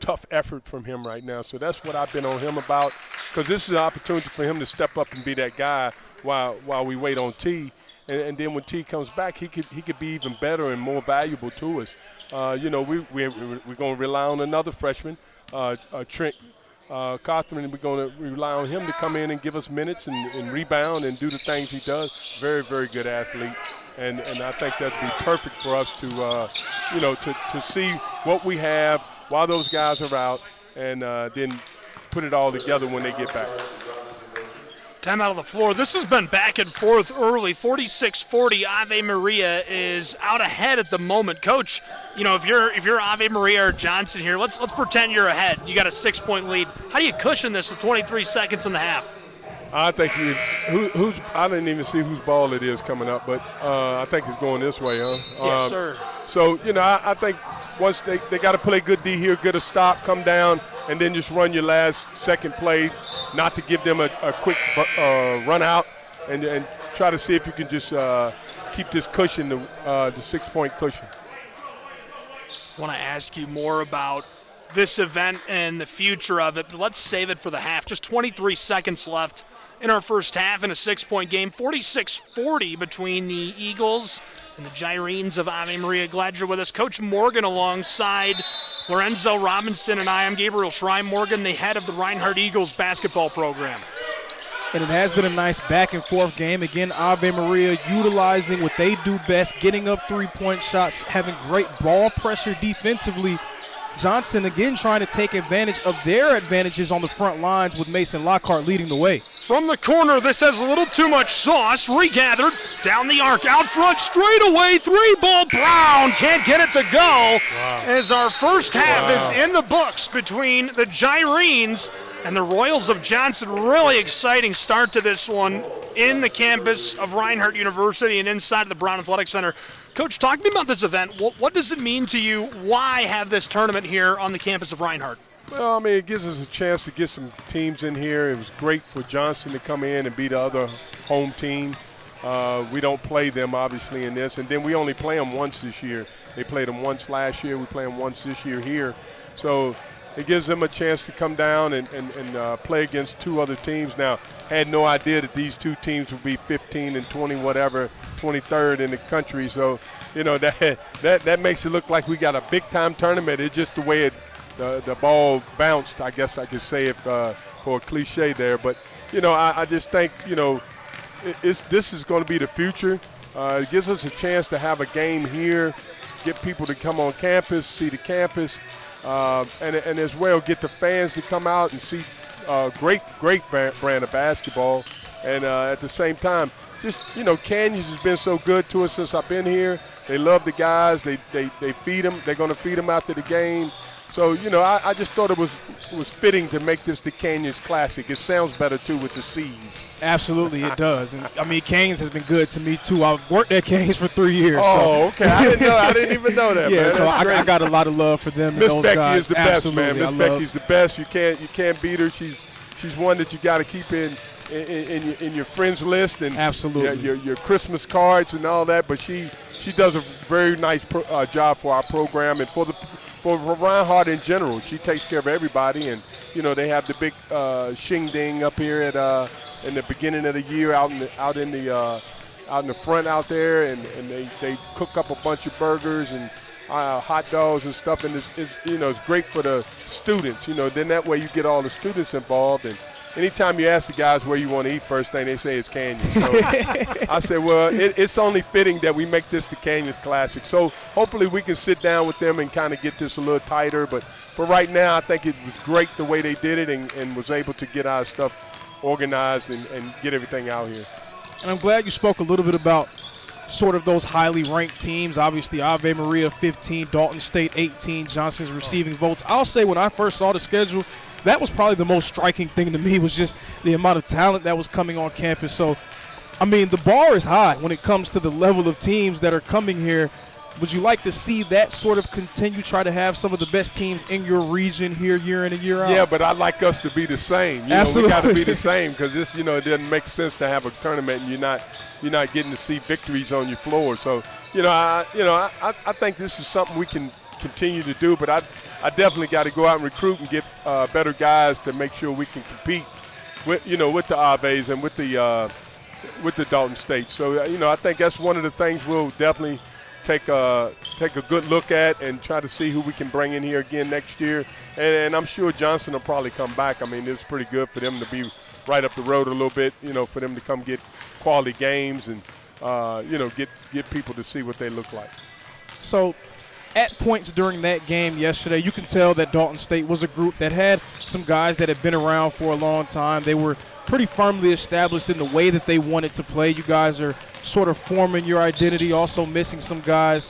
E: tough effort from him right now. So that's what I've been on him about, because this is an opportunity for him to step up and be that guy while we wait on T. And then when T comes back, he could be even better and more valuable to us. We're going to rely on another freshman, Trent Cothran. We're going to rely on him to come in and give us minutes and rebound and do the things he does. Very, very good athlete. And I think that'd be perfect for us to see what we have while those guys are out and then put it all together when they get back.
A: Time out of the floor. This has been back and forth early. 46-40. Ave Maria is out ahead at the moment. Coach, if you're Ave Maria or Johnson here, let's pretend you're ahead. You got a 6-point lead. How do you cushion this with 23 seconds in the half?
E: I think I didn't even see whose ball it is coming up, but I think it's going this way, huh?
A: Yes, sir.
E: So, I think once they got to play good D here, get a stop, come down, and then just run your last second play, not to give them a quick run out, and try to see if you can just keep this cushion, the 6-point cushion.
A: I want to ask you more about this event and the future of it, but let's save it for the half. Just 23 seconds left in our first half in a 6-point game. 46-40 between the Eagles and the Gyrenes of Ave Maria. Glad you're with us. Coach Morgan alongside Lorenzo Robinson and I am Gabriel Shrine Morgan, the head of the Reinhardt Eagles basketball program.
B: And it has been a nice back-and-forth game. Again, Ave Maria utilizing what they do best, getting up 3-point shots, having great ball pressure defensively. Johnson again trying to take advantage of their advantages on the front lines with Mason Lockhart leading the way.
A: From the corner, this has a little too much sauce. Regathered, down the arc, out front, straight away, 3-ball. Brown can't get it to go. Wow. As our first half is in the books between the Gyrenes and the Royals of Johnson. Really exciting start to this one in the campus of Reinhardt University and inside the Brown Athletic Center. Coach, talk to me about this event. What does it mean to you? Why have this tournament here on the campus of Reinhardt?
E: Well, it gives us a chance to get some teams in here. It was great for Johnson to come in and be the other home team. We don't play them, obviously, in this. And then we only play them once this year. They played them once last year. We play them once this year here. So it gives them a chance to come down and play against 2 other teams. Now, had no idea that these 2 teams would be 15 and 20, whatever, 23rd in the country. So, that makes it look like we got a big-time tournament. It's just the way the ball bounced, I guess I could say, if for a cliche there. But, I just think, this is going to be the future. It gives us a chance to have a game here, get people to come on campus, see the campus, and as well get the fans to come out and see great brand of basketball. And at the same time, just, Canyons has been so good to us since I've been here. They love the guys. They feed them. They're going to feed them after the game. So, I just thought it was fitting to make this the Canyons Classic. It sounds better, too, with the C's.
B: Absolutely, it does. And, Canyons has been good to me, too. I've worked at Canyons for 3 years.
E: Oh, okay. I didn't even know that,
B: yeah,
E: man.
B: So I got a lot of love for them.
E: Miss
B: those
E: Becky
B: guys.
E: is the
B: Absolutely.
E: best, man. Miss Becky's the best. You can't beat her. She's one that you got to keep in your friends list and
B: absolutely
E: your Christmas cards and all that. But she does a very nice job for our program and for Reinhardt in general. She takes care of everybody, and they have the big shing-ding up here at in the beginning of the year out in the front out there, and they cook up a bunch of burgers and hot dogs and stuff, and it's great for the students. Then that way you get all the students involved. And anytime you ask the guys where you want to eat, first thing they say is Canyon. So I said, well, it's only fitting that we make this the Canyons Classic. So hopefully we can sit down with them and kind of get this a little tighter. But for right now, I think it was great the way they did it and was able to get our stuff organized and get everything out here.
B: And I'm glad you spoke a little bit about sort of those highly ranked teams. Obviously, Ave Maria 15, Dalton State 18, Johnson's receiving votes. I'll say when I first saw the schedule, that was probably the most striking thing to me, was just the amount of talent that was coming on campus. So, the bar is high when it comes to the level of teams that are coming here. Would you like to see that sort of continue, try to have some of the best teams in your region here year in and year out?
E: Yeah, but I'd like us to be the same.
B: Absolutely.
E: We got to be the same, because this, it doesn't make sense to have a tournament and you're not getting to see victories on your floor. So, I think this is something we can continue to do, but I definitely got to go out and recruit and get better guys to make sure we can compete with the Aves and with the Dalton State. So I think that's one of the things we'll definitely take a good look at and try to see who we can bring in here again next year. And I'm sure Johnson will probably come back. It was pretty good for them to be right up the road a little bit, for them to come get quality games and get people to see what they look like.
B: So at points during that game yesterday, you can tell that Dalton State was a group that had some guys that had been around for a long time. They were pretty firmly established in the way that they wanted to play. You guys are sort of forming your identity, also missing some guys.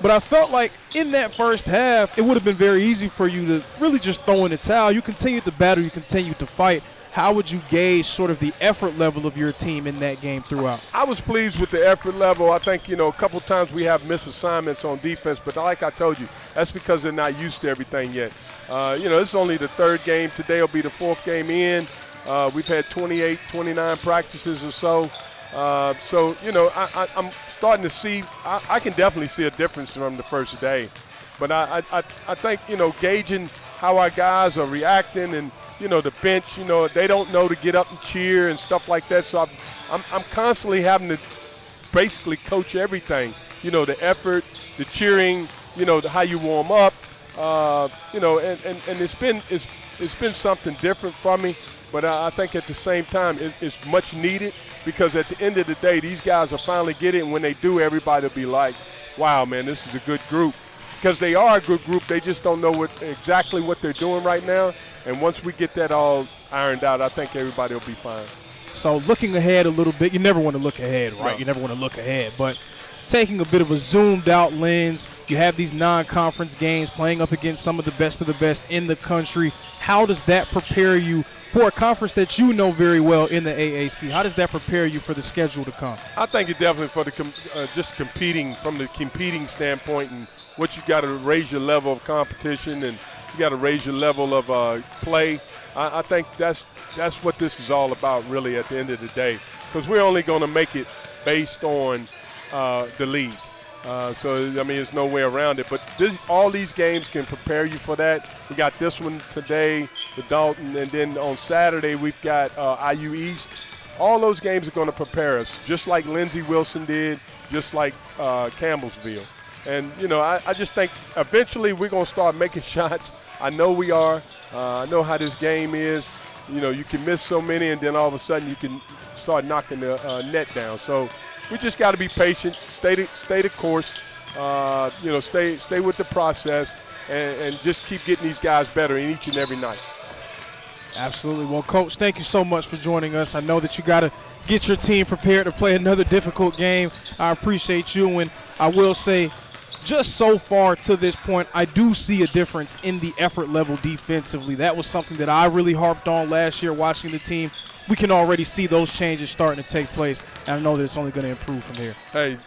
B: But I felt like in that first half, it would have been very easy for you to really just throw in the towel. You continued to battle, you continued to fight. How would you gauge sort of the effort level of your team in that game throughout?
E: I was pleased with the effort level. I think, a couple times we have missed assignments on defense, but like I told you, that's because they're not used to everything yet. This is only the third game. Today will be the fourth game in. We've had 28, 29 practices or so. I'm starting to see – I can definitely see a difference from the first day. But I think, gauging how our guys are reacting and, the bench, they don't know to get up and cheer and stuff like that. So I'm constantly having to basically coach everything, the effort, the cheering, how you warm up, and it's been something different for me. But I think at the same time, it's much needed, because at the end of the day, these guys will finally get it. And when they do, everybody will be like, wow, man, this is a good group. Because they are a good group. They just don't know exactly what they're doing right now. And once we get that all ironed out, I think everybody will be fine.
B: So looking ahead a little bit, you never want to look ahead, right?
E: No.
B: You never want to look ahead. But taking a bit of a zoomed-out lens, you have these non-conference games playing up against some of the best in the country. How does that prepare you for a conference that you know very well in the AAC? How does that prepare you for the schedule to come?
E: I think it definitely for the just competing from the competing standpoint, and what you got to raise your level of competition and you got to raise your level of play. I think that's what this is all about, really, at the end of the day, because we're only going to make it based on the league. There's no way around it. But all these games can prepare you for that. We got this one today, the Dalton, and then on Saturday we've got IU East. All those games are going to prepare us, just like Lindsey Wilson did, just like Campbellsville. And, I just think eventually we're going to start making shots. I know we are. I know how this game is. You know, you can miss so many, and then all of a sudden you can start knocking the net down. So we just got to be patient, stay the course, you know, stay with the process, and just keep getting these guys better in each and every night.
B: Absolutely. Well, Coach, thank you so much for joining us. I know that you got to get your team prepared to play another difficult game. I appreciate you, and I will say, just so far to this point, I do see a difference in the effort level defensively. That was something that I really harped on last year watching the team. We can already see those changes starting to take place, and I know that it's only going to improve from here.
E: Hey,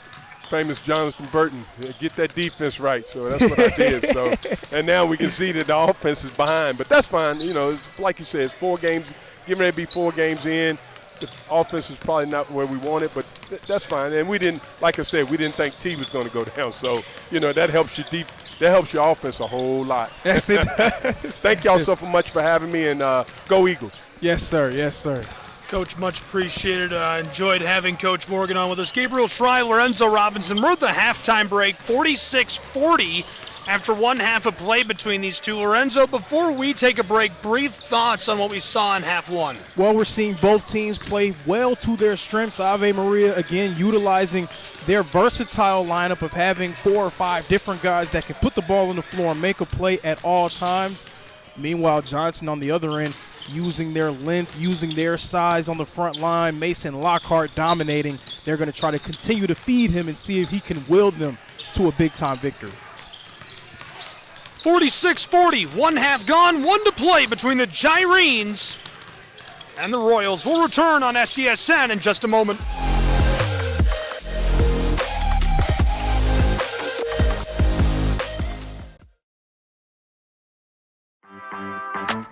E: famous Jonathan Burton, get that defense right. So that's what I did. So, and now we can see that the offense is behind, but that's fine. You know, it's, like you said, it's 4 games, getting ready to be 4 games in. The offense is probably not where we want it, but that's fine. And we didn't, like I said, we didn't think T was going to go down. So, you know, that helps your offense a whole lot.
B: Yes, it does.
E: Thank y'all so much for having me, and go Eagles.
B: Yes, sir. Yes, sir.
A: Coach, much appreciated. Enjoyed having Coach Morgan on with us. Gabriel Schrei, Lorenzo Robinson. We're at the halftime break, 46-40 after one half of play between these two. Lorenzo, before we take a break, brief thoughts on what we saw in half one.
B: Well, we're seeing both teams play well to their strengths. Ave Maria, again, utilizing their versatile lineup of having 4 or 5 different guys that can put the ball on the floor and make a play at all times. Meanwhile, Johnson on the other end, using their length, using their size on the front line. Mason Lockhart dominating. They're going to try to continue to feed him and see if he can will them to a big-time victory.
A: 46-40, one half gone, 1 to play between the Gyrenes and the Royals. We'll return on SESN in just a moment.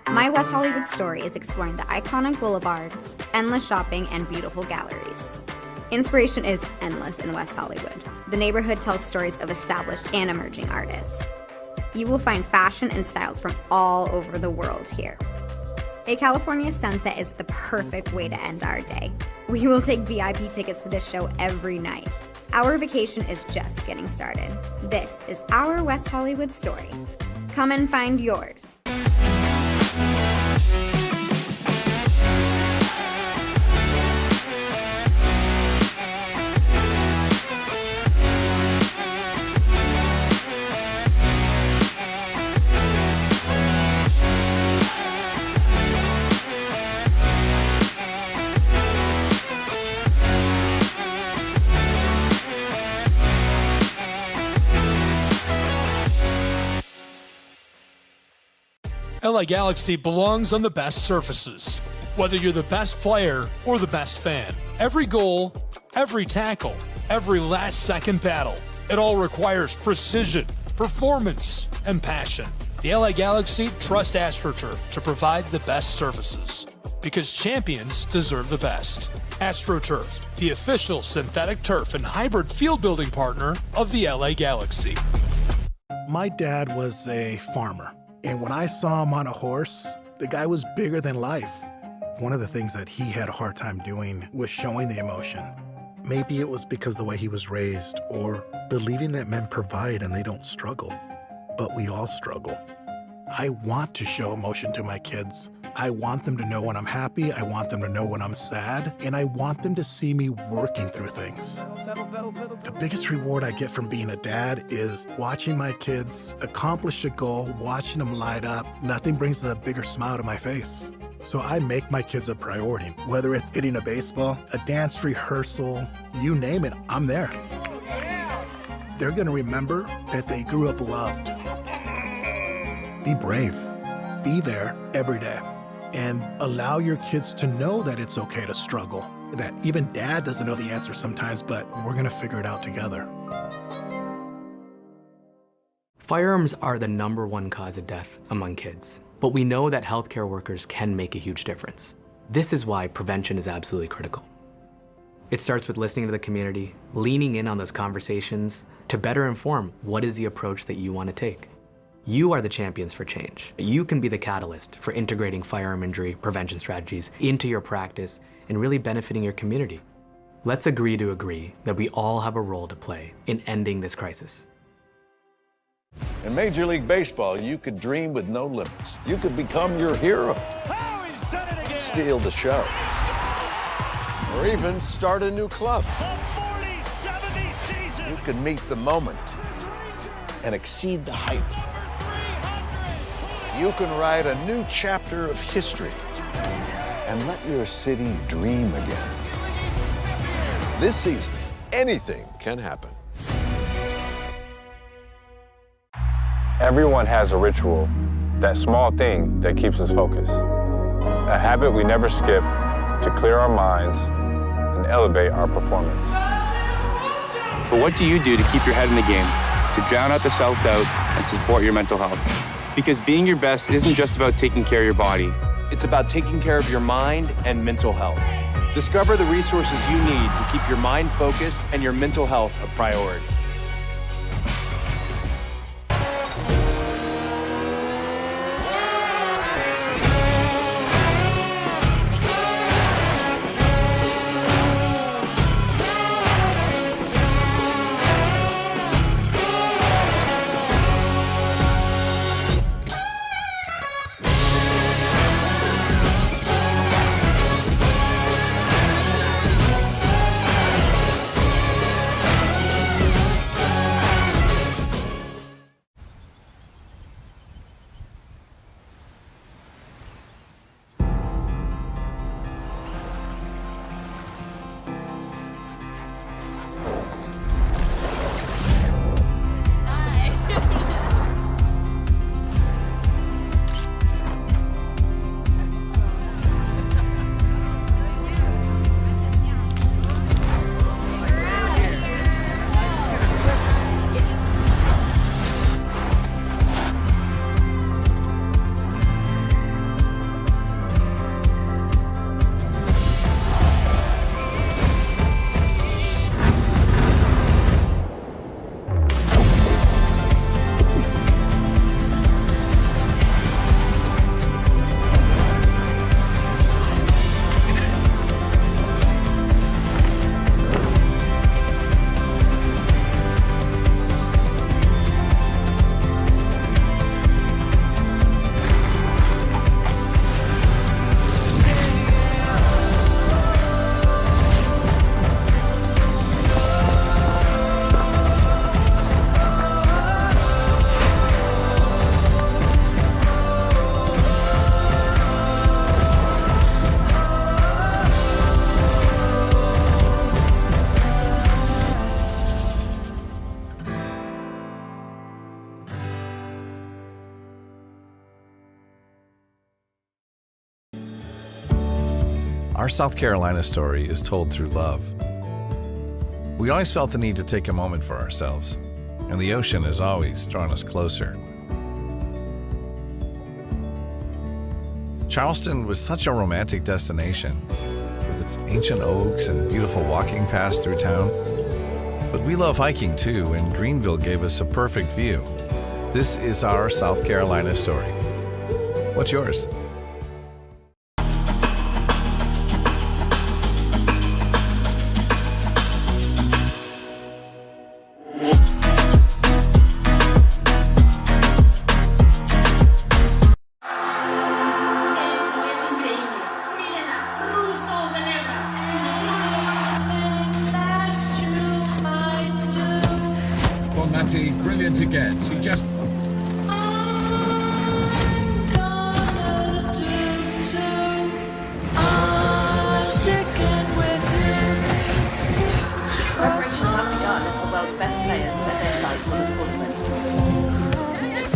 F: My West Hollywood story is exploring the iconic boulevards, endless shopping, and beautiful galleries. Inspiration is endless in West Hollywood. The neighborhood tells stories of established and emerging artists. You will find fashion and styles from all over the world here. A California sunset is the perfect way to end our day. We will take VIP tickets to this show every night. Our vacation is just getting started. This is our West Hollywood story. Come and find yours.
A: LA Galaxy belongs on the best surfaces. Whether you're the best player or the best fan, every goal, every tackle, every last-second battle, it all requires precision, performance, and passion. The LA Galaxy trust AstroTurf to provide the best surfaces, because champions deserve the best. AstroTurf, the official synthetic turf and hybrid field building partner of the LA Galaxy.
G: My dad was a farmer. And when I saw him on a horse, the guy was bigger than life. One of the things that he had a hard time doing was showing the emotion. Maybe it was because the way he was raised, or believing that men provide and they don't struggle. But we all struggle. I want to show emotion to my kids. I want them to know when I'm happy, I want them to know when I'm sad, and I want them to see me working through things. The biggest reward I get from being a dad is watching my kids accomplish a goal, watching them light up. Nothing brings a bigger smile to my face. So I make my kids a priority. Whether it's hitting a baseball, a dance rehearsal, you name it, I'm there. They're gonna remember that they grew up loved. Be brave. Be there every day. And allow your kids to know that it's okay to struggle. That even dad doesn't know the answer sometimes, but we're gonna figure it out together.
H: Firearms are the #1 cause of death among kids, but we know that healthcare workers can make a huge difference. This is why prevention is absolutely critical. It starts with listening to the community, leaning in on those conversations to better inform what is the approach that you want to take. You are the champions for change. You can be the catalyst for integrating firearm injury prevention strategies into your practice and really benefiting your community. Let's agree to agree that we all have a role to play in ending this crisis.
I: In Major League Baseball, you could dream with no limits. You could become your hero.
J: Oh, he's done it
I: steal the show. Or even start a new club. You can meet the moment and exceed the hype. You can write a new chapter of history and let your city dream again. This season, anything can happen.
J: Everyone has a ritual, that small thing that keeps us focused. A habit we never skip to clear our minds and elevate our performance.
K: But what do you do to keep your head in the game, to drown out the self-doubt and support your mental health? Because being your best isn't just about taking care of your body.
L: It's about taking care of your mind and mental health. Discover the resources you need to keep your mind focused and your mental health a priority.
M: Our South Carolina story is told through love. We always felt the need to take a moment for ourselves, and the ocean has always drawn us closer. Charleston was such a romantic destination, with its ancient oaks and beautiful walking paths through town. But we love hiking too, and Greenville gave us a perfect view. This is our South Carolina story. What's yours?
N: Brilliant again. She just...
O: Preparations have begun as the world's best players set their sights on the tournament.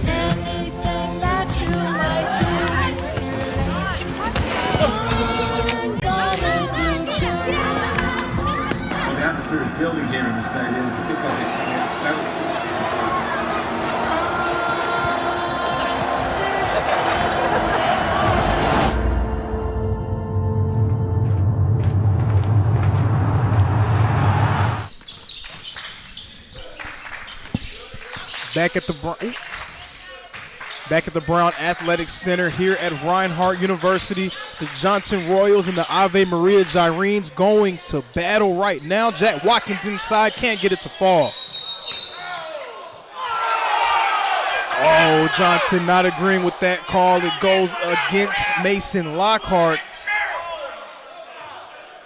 O: Anything that you might
N: Well, the atmosphere is building here in the stadium. The kickoff is coming up very short.
B: Back at the Brown Athletics Center here at Reinhardt University, the Johnson Royals and the Ave Maria Gyrenes going to battle right now. Jack Watkins inside, can't get it to fall. Oh, Johnson not agreeing with that call. It goes against Mason Lockhart.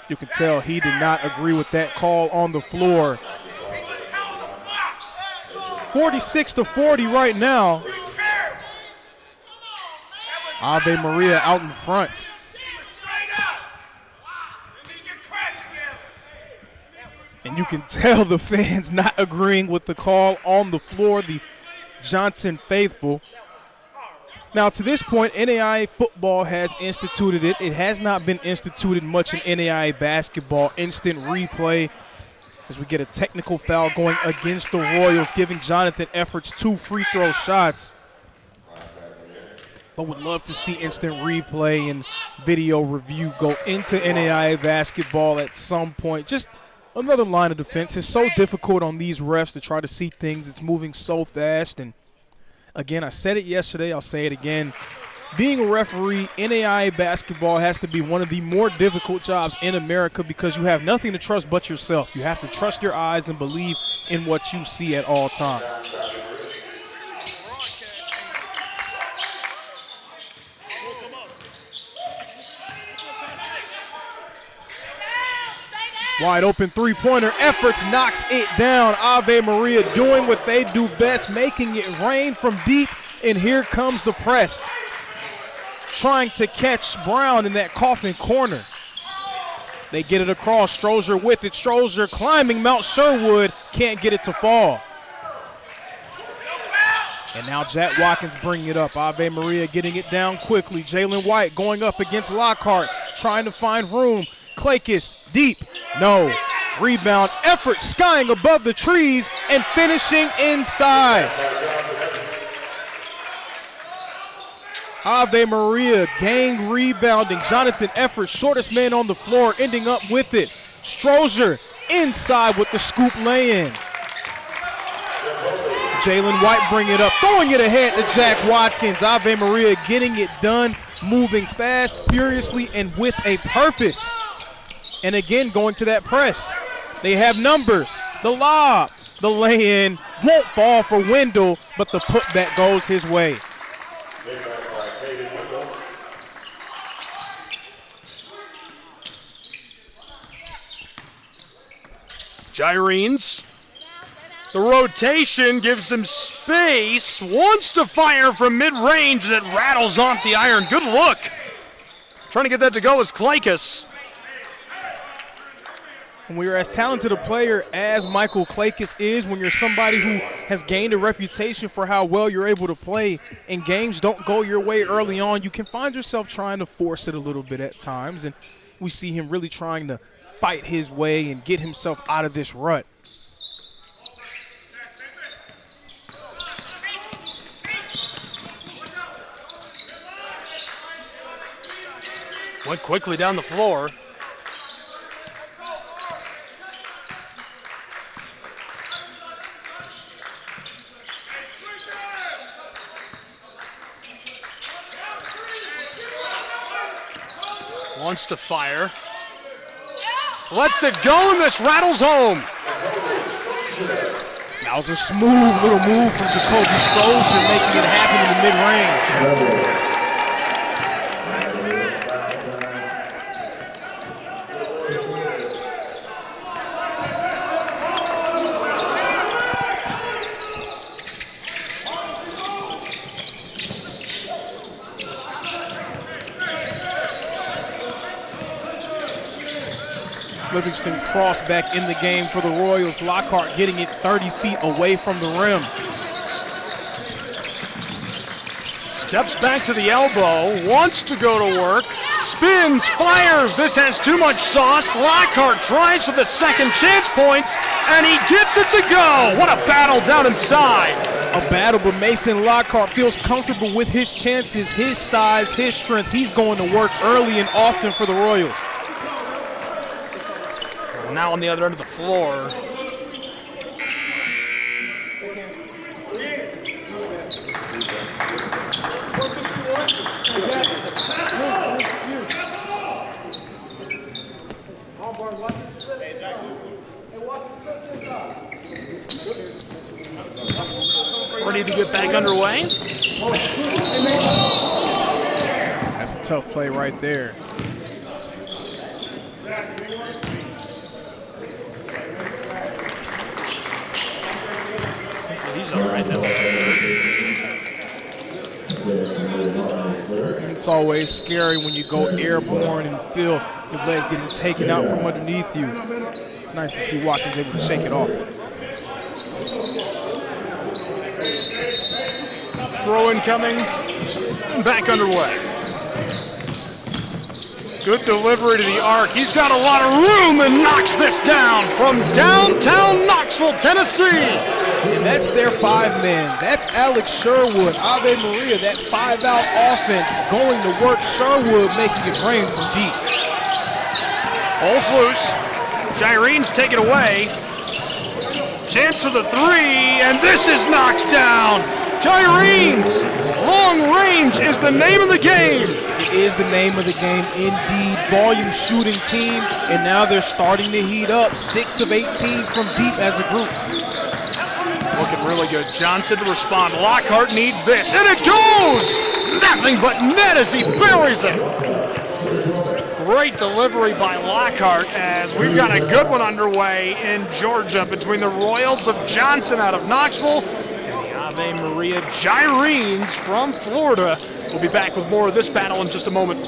B: You can tell he did not agree with that call on the floor. 46-40 right now. Ave Maria out in front. And you can tell the fans not agreeing with the call on the floor, the Johnson faithful. Now, to this point, NAIA football has instituted it. It has not been instituted much in NAIA basketball. Instant replay as we get a technical foul going against the Royals, giving Jonathan Efforts 2 free throw shots. But would love to see instant replay and video review go into NAIA basketball at some point. Just another line of defense. It's so difficult on these refs to try to see things. It's moving so fast. And again, I said it yesterday, I'll say it again. Being a referee, NAIA basketball has to be one of the more difficult jobs in America because you have nothing to trust but yourself. You have to trust your eyes and believe in what you see at all times. Wide open three-pointer, Efforts knocks it down. Ave Maria doing what they do best, making it rain from deep, and here comes the press. Trying to catch Brown in that coffin corner. They get it across, Strozier with it. Strozier climbing Mount Sherwood, can't get it to fall. And now Jack Watkins bringing it up. Ave Maria getting it down quickly. Jalen White going up against Lockhart, trying to find room. Clakis deep, no. Rebound, Effort skying above the trees and finishing inside. Ave Maria gang rebounding. Jonathan Effort, shortest man on the floor, ending up with it. Strozier inside with the scoop lay-in. Jalen White bring it up, throwing it ahead to Jack Watkins. Ave Maria getting it done, moving fast, furiously, and with a purpose. And again, going to that press. They have numbers. The lob, the lay-in, won't fall for Wendell, but the putback goes his way.
A: Gyrenes. The rotation gives him space. Wants to fire from mid-range that rattles off the iron. Good look. Trying to get that to go is Clakis.
B: When we are as talented a player as Michael Clakis is, when you're somebody who has gained a reputation for how well you're able to play and games don't go your way early on, you can find yourself trying to force it a little bit at times. And we see him really trying to fight his way and get himself out of this rut.
A: Went quickly down the floor. Wants to fire. Lets it go, and this rattles home.
B: That was a smooth little move from Jacoby Strozier, making it happen in the mid-range. Livingston cross back in the game for the Royals. Lockhart getting it 30 feet away from the rim.
A: Steps back to the elbow, wants to go to work, spins, fires. This has too much sauce. Lockhart tries for the second chance points, and he gets it to go. What a battle down inside.
B: A battle, but Mason Lockhart feels comfortable with his chances, his size, his strength. He's going to work early and often for the Royals.
A: Now on the other end of the floor. Ready to get back underway.
B: That's a tough play right there.
A: He's all right now.
B: It's always scary when you go airborne and feel your legs getting taken out from underneath you. It's nice to see Watkins able to shake it off.
A: Throw incoming. Back underway. Good delivery to the arc. He's got a lot of room and knocks this down from downtown Knoxville, Tennessee.
B: And that's their 5-man. That's Alex Sherwood, Ave Maria, that 5-out offense going to work. Sherwood making it rain from deep.
A: Ball's loose. Gyrene's taken away. Chance for the 3, and this is knocked down. Gyrene's long range is the name of the game.
B: It is the name of the game, indeed. Volume shooting team, and now they're starting to heat up. 6 of 18 from deep as a group.
A: Looking really good. Johnson to respond. Lockhart needs this, and it goes! Nothing but net as he buries it. Great delivery by Lockhart as we've got a good one underway in Georgia between the Royals of Johnson out of Knoxville and the Ave Maria Gyrenes from Florida. We'll be back with more of this battle in just a moment.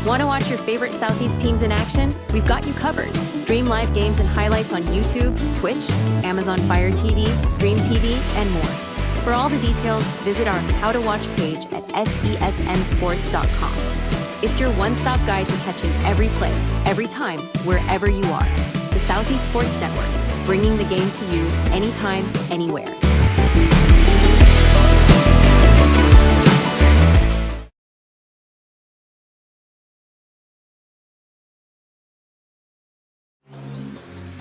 C: Want to watch your favorite Southeast teams in action? We've got you covered. Stream live games and highlights on YouTube, Twitch, Amazon Fire TV, Stream TV, and more. For all the details, visit our How to Watch page at sesnsports.com. It's your one-stop guide to catching every play, every time, wherever you are. The Southeast Sports Network, bringing the game to you anytime, anywhere.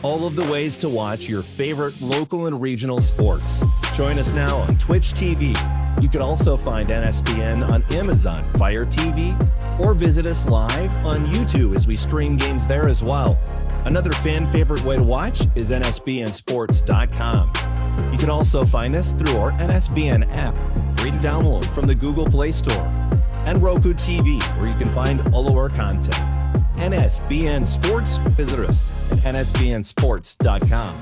P: All of the ways to watch your favorite local and regional sports. Join us now on Twitch TV. You can also find NSBN on Amazon Fire TV or visit us live on YouTube as we stream games there as well. Another fan favorite way to watch is nsbnsports.com. You can also find us through our NSBN app, free to download from the Google Play Store, and Roku TV, where you can find all of our content. NSBN Sports, visit us at nsbnsports.com.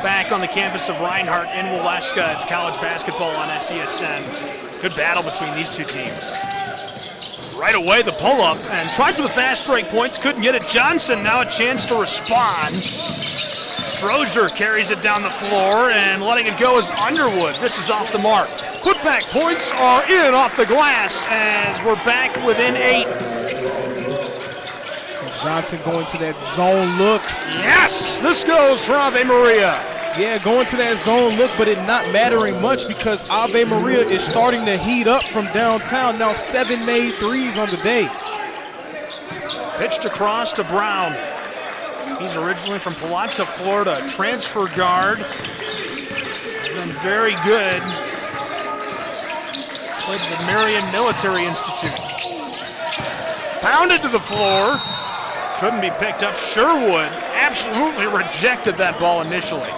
A: Back on the campus of Reinhardt in Waleska, it's college basketball on SESN. Good battle between these two teams. Right away, the pull-up, and tried for the fast break points, couldn't get it. Johnson now a chance to respond. Strozier carries it down the floor, and letting it go is Underwood. This is off the mark. Putback points are in off the glass as we're back within 8.
B: Johnson going to that zone look.
A: Yes, this goes for Ave Maria.
B: Yeah, going to that zone look, but it not mattering much because Ave Maria is starting to heat up from downtown. Now 7 made threes on the day.
A: Pitched across to Brown. He's originally from Palatka, Florida. Transfer guard. He's been very good. Played for the Marion Military Institute. Pounded to the floor. Couldn't be picked up. Sherwood absolutely rejected that ball initially.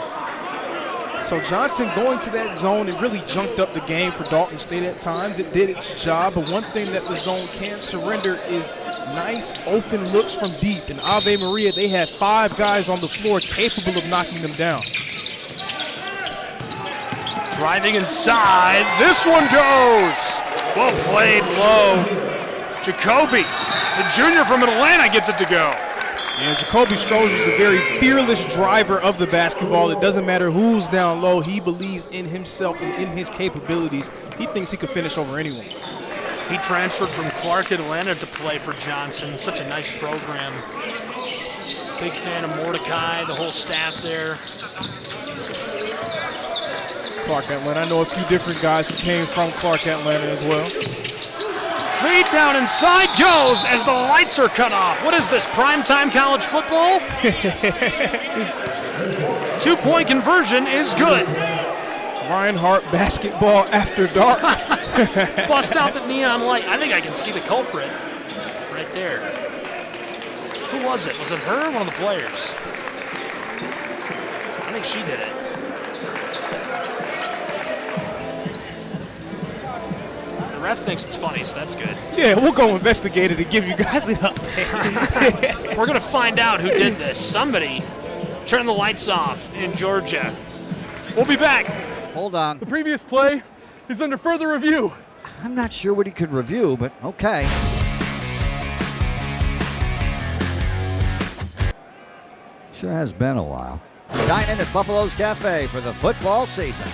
B: So Johnson going to that zone, it really junked up the game for Dalton State at times. It did its job, but one thing that the zone can't surrender is nice open looks from deep. And Ave Maria, they had 5 guys on the floor capable of knocking them down.
A: Driving inside, this one goes. Well played low. Jacoby, the junior from Atlanta, gets it to go.
B: Yeah, Jacoby Strozier is a very fearless driver of the basketball. It doesn't matter who's down low. He believes in himself and in his capabilities. He thinks he could finish over anyone.
A: He transferred from Clark, Atlanta to play for Johnson. Such a nice program. Big fan of Mordecai, the whole staff there.
B: Clark, Atlanta. I know a few different guys who came from Clark, Atlanta as well.
A: Feed down inside goes as the lights are cut off. What is this, primetime college football? 2-point conversion is good.
B: Reinhardt basketball after dark.
A: Bust out the neon light. I think I can see the culprit right there. Who was it? Was it her or one of the players? I think she did it. thinks it's funny, so that's good.
B: Yeah, we'll go investigate it and give you guys an update.
A: We're going to find out who did this. Somebody turned the lights off in Georgia. We'll be back.
Q: Hold on.
R: The previous play is under further review.
Q: I'm not sure what he could review, but okay. Sure has been a while. Dine in at Buffalo's Cafe for the football season.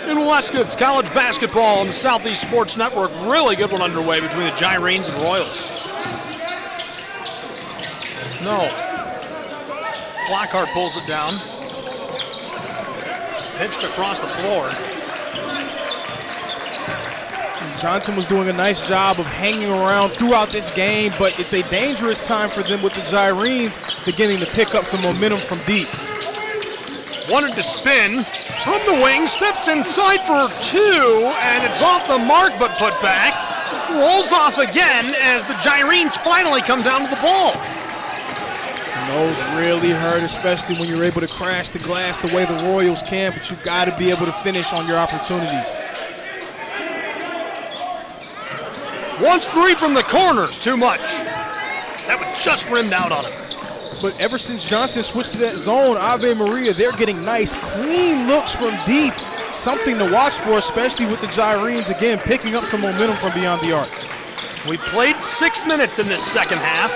A: In Alaska, it's college basketball on the Southeast Sports Network. Really good one underway between the Gyrenes and Royals. No. Lockhart pulls it down. Pitched across the floor.
B: Johnson was doing a nice job of hanging around throughout this game, but it's a dangerous time for them with the Gyrenes beginning to pick up some momentum from deep.
A: Wanted to spin from the wing, steps inside for two, and it's off the mark but put back. Rolls off again as the Gyrenes finally come down to the ball.
B: And those really hurt, especially when you're able to crash the glass the way the Royals can, but you got to be able to finish on your opportunities.
A: Wants three from the corner, too much. That one just rimmed out on him.
B: But ever since Johnson switched to that zone, Ave Maria, they're getting nice, clean looks from deep. Something to watch for, especially with the Gyrenes, again, picking up some momentum from beyond the arc.
A: We played 6 minutes in this second half.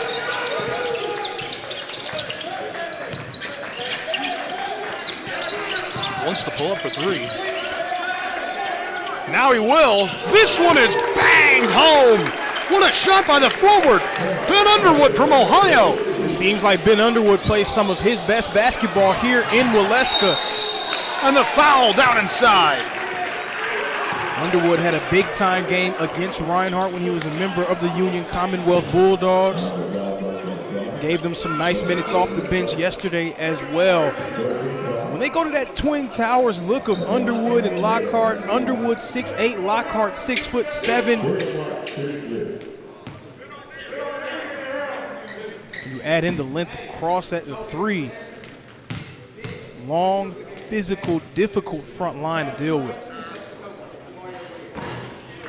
A: Wants to pull up for three. Now he will. This one is banged home. What a shot by the forward, Ben Underwood from Ohio.
B: It seems like Ben Underwood plays some of his best basketball here in Waleska.
A: And the foul down inside.
B: Underwood had a big-time game against Reinhardt when he was a member of the Union Commonwealth Bulldogs. Gave them some nice minutes off the bench yesterday as well. When they go to that Twin Towers look of Underwood and Lockhart, Underwood 6'8", Lockhart 6'7". You add in the length of Cross at the three. Long, physical, difficult front line to deal with.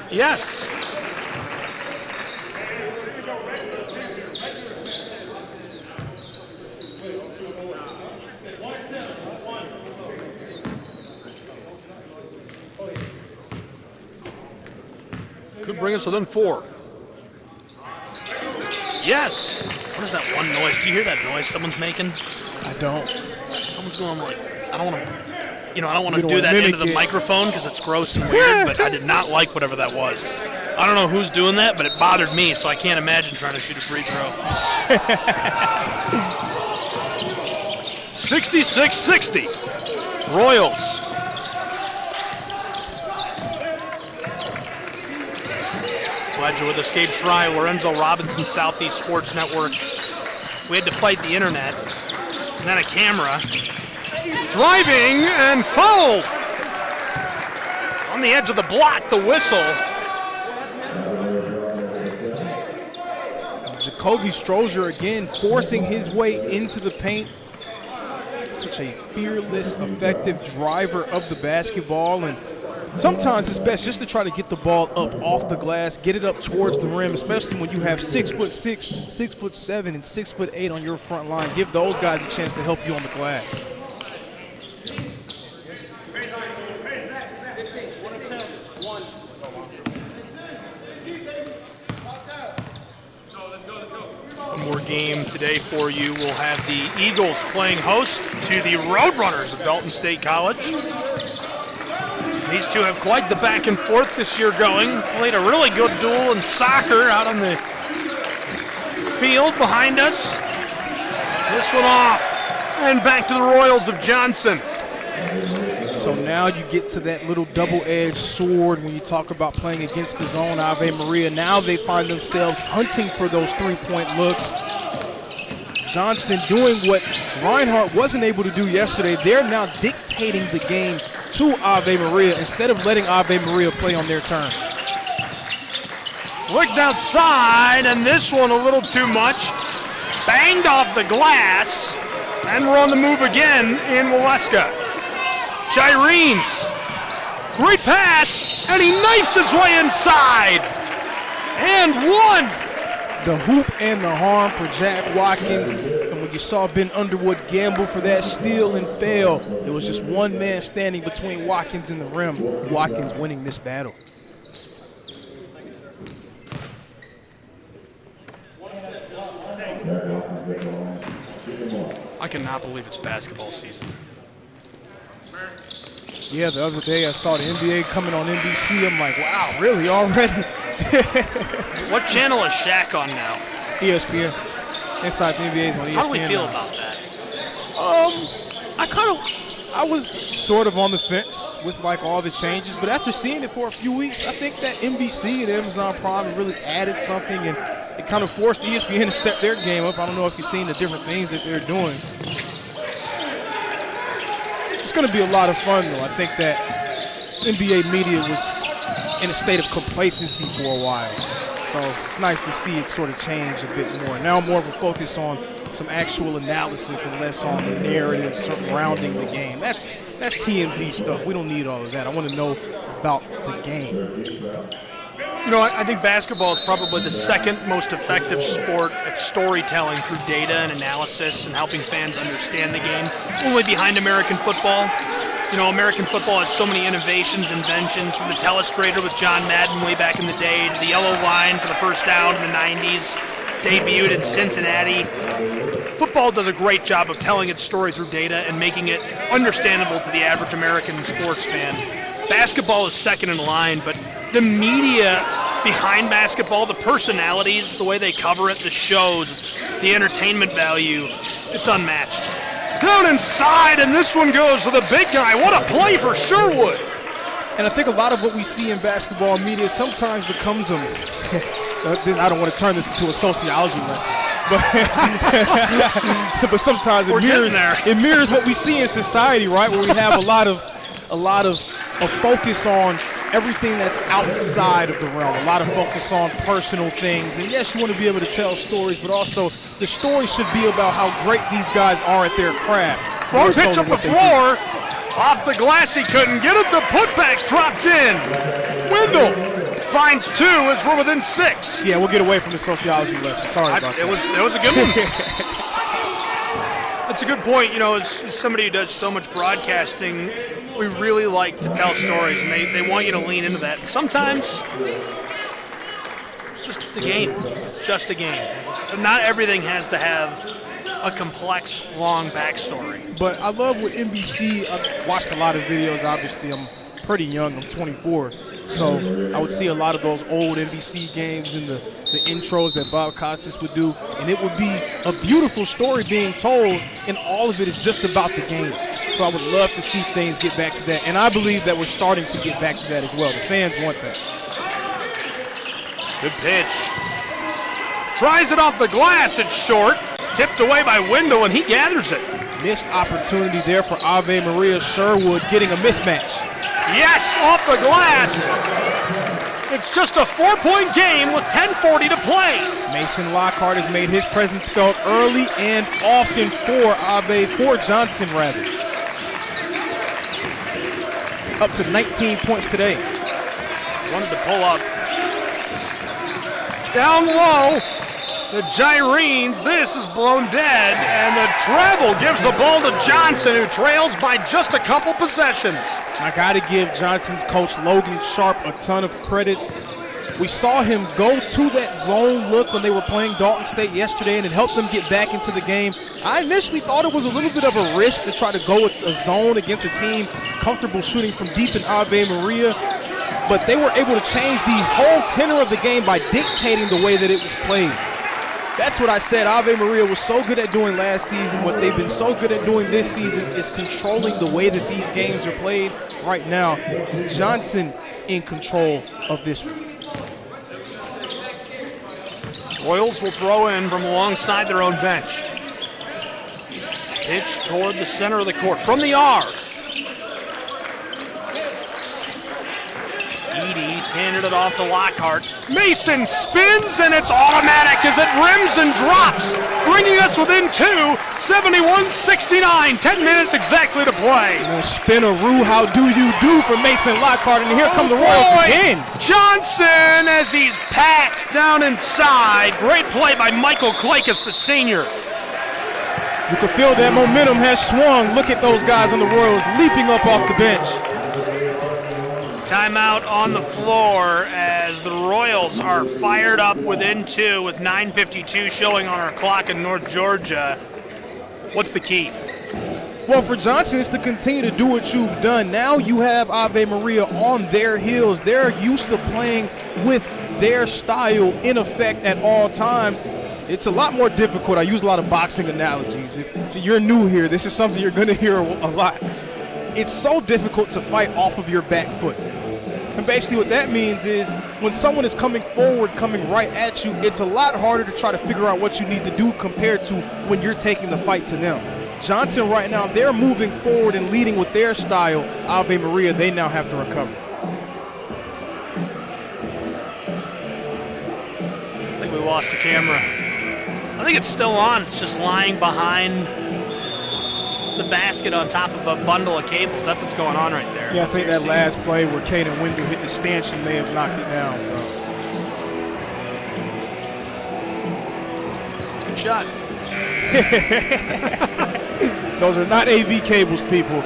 A: Yes. Could bring us within four. Yes. What is that one noise? Do you hear that noise someone's making?
B: I don't.
A: Someone's going like, I don't want to, I don't want to do that into the microphone because it's gross and weird, but I did not like whatever that was. I don't know who's doing that, but it bothered me, so I can't imagine trying to shoot a free throw. 66-60. Royals. Glad you're with us. Gabe Schreier, Lorenzo Robinson, Southeast Sports Network. We had to fight the internet. And then a camera. Driving and fouled. On the edge of the block, the whistle.
B: Jacoby Strozier again forcing his way into the paint. Such a fearless, effective driver of the basketball, and sometimes it's best just to try to get the ball up off the glass, get it up towards the rim, especially when you have 6'6", 6'7", and 6'8" on your front line. Give those guys a chance to help you on the glass.
A: One more game today for you. We'll have the Eagles playing host to the Roadrunners of Dalton State College. These two have quite the back and forth this year going. Played a really good duel in soccer out on the field behind us. This one off. And back to the Royals of Johnson.
B: So now you get to that little double-edged sword when you talk about playing against the zone, Ave Maria. Now they find themselves hunting for those three-point looks. Johnson doing what Reinhardt wasn't able to do yesterday. They're now dictating the game to Ave Maria instead of letting Ave Maria play on their terms.
A: Flicked outside, and this one a little too much. Banged off the glass, and we're on the move again in Waleska. Gyrenes, great pass, and he knifes his way inside. And one.
B: The hoop and the harm for Jack Watkins. And when you saw Ben Underwood gamble for that steal and fail, there was just one man standing between Watkins and the rim. Watkins winning this battle.
A: I cannot believe it's basketball season.
B: Yeah, the other day I saw the NBA coming on NBC. I'm like, wow, really already?
A: What channel is Shaq on now?
B: ESPN. Inside the NBA is on ESPN.
A: How do we feel
B: now.
A: about that?
B: I was sort of on the fence with like all the changes, but after seeing it for a few weeks, I think that NBC and Amazon Prime really added something, and it kind of forced ESPN to step their game up. I don't know if you've seen the different things that they're doing. It's going to be a lot of fun, though. I think that NBA media was in a state of complacency for a while. So it's nice to see it sort of change a bit more. Now more of a focus on some actual analysis and less on the narrative surrounding the game. That's TMZ stuff. We don't need all of that. I want to know about the game.
A: You know, I think basketball is probably the second most effective sport at storytelling through data and analysis and helping fans understand the game, only behind American football. You know, American football has so many innovations, inventions, from the telestrator with John Madden way back in the day to the yellow line for the first down in the 90s, debuted in Cincinnati. Football does a great job of telling its story through data and making it understandable to the average American sports fan. Basketball is second in line, but the media behind basketball, the personalities, the way they cover it, the shows, the entertainment value, it's unmatched. Down inside, and this one goes to the big guy. What a play for Sherwood.
B: And I think a lot of what we see in basketball media sometimes becomes I don't want to turn this into a sociology lesson, but sometimes it mirrors what we see in society, right? Where we have a lot of focus on everything that's outside of the realm, a lot of focus on personal things. And yes, you want to be able to tell stories, but also the story should be about how great these guys are at their craft.
A: Wrong pitch up the floor. Off the glass, he couldn't get it. The putback dropped in. Wendell finds two as we're within 6.
B: Yeah, we'll get away from the sociology lesson. Sorry about that.
A: It was a good one. That's a good point. You know, as somebody who does so much broadcasting, we really like to tell stories, and they want you to lean into that. And sometimes it's just the game. It's just a game. Not everything has to have a complex, long backstory.
B: But I love what NBC, I've watched a lot of videos, obviously. I'm pretty young, I'm 24. So I would see a lot of those old NBC games and the intros that Bob Costas would do, and it would be a beautiful story being told, and all of it is just about the game. So I would love to see things get back to that, and I believe that we're starting to get back to that as well. The fans want that.
A: Good pitch. Tries it off the glass, it's short. Tipped away by Wendell, and he gathers it.
B: Missed opportunity there for Ave Maria. Sherwood getting a mismatch.
A: Yes, off the glass. It's just a 4-point game with 10:40 to play.
B: Mason Lockhart has made his presence felt early and often for Johnson rather. Up to 19 points today.
A: Wanted to pull up. Down low, the Gyrenes, this is blown dead, and the travel gives the ball to Johnson, who trails by just a couple possessions.
B: I got to give Johnson's coach, Logan Sharp, a ton of credit. We saw him go to that zone look when they were playing Dalton State yesterday, and it helped them get back into the game. I initially thought it was a little bit of a risk to try to go with a zone against a team comfortable shooting from deep in Ave Maria, but they were able to change the whole tenor of the game by dictating the way that it was played. That's what I said Ave Maria was so good at doing last season. What they've been so good at doing this season is controlling the way that these games are played right now. Johnson in control of this one.
A: Royals will throw in from alongside their own bench. Pitch toward the center of the court from the R. Edie handed it off to Lockhart. Mason spins, and it's automatic as it rims and drops, bringing us within 2, 71-69. 10 minutes exactly to play.
B: Spin-a-roo, how do you do for Mason Lockhart, and here come the Royals again.
A: Johnson as he's packed down inside. Great play by Michael Klakis, the senior.
B: You can feel that momentum has swung. Look at those guys on the Royals leaping up off the bench.
A: Timeout on the floor as the Royals are fired up within 2 with 9:52 showing on our clock in North Georgia. What's the key?
B: Well, for Johnson, it's to continue to do what you've done. Now you have Ave Maria on their heels. They're used to playing with their style in effect at all times. It's a lot more difficult. I use a lot of boxing analogies. If you're new here, this is something you're going to hear a lot. It's so difficult to fight off of your back foot. And basically what that means is when someone is coming forward, coming right at you, it's a lot harder to try to figure out what you need to do compared to when you're taking the fight to them. Johnson right now, they're moving forward and leading with their style. Ave Maria, they now have to recover.
A: I think we lost the camera. I think it's still on. It's just lying behind the basket on top of a bundle of cables. That's what's going on right there.
B: Yeah, I think that last play where Caden Windle hit the stanchion may have knocked it down. So
A: it's a good shot.
B: Those are not AV cables, people.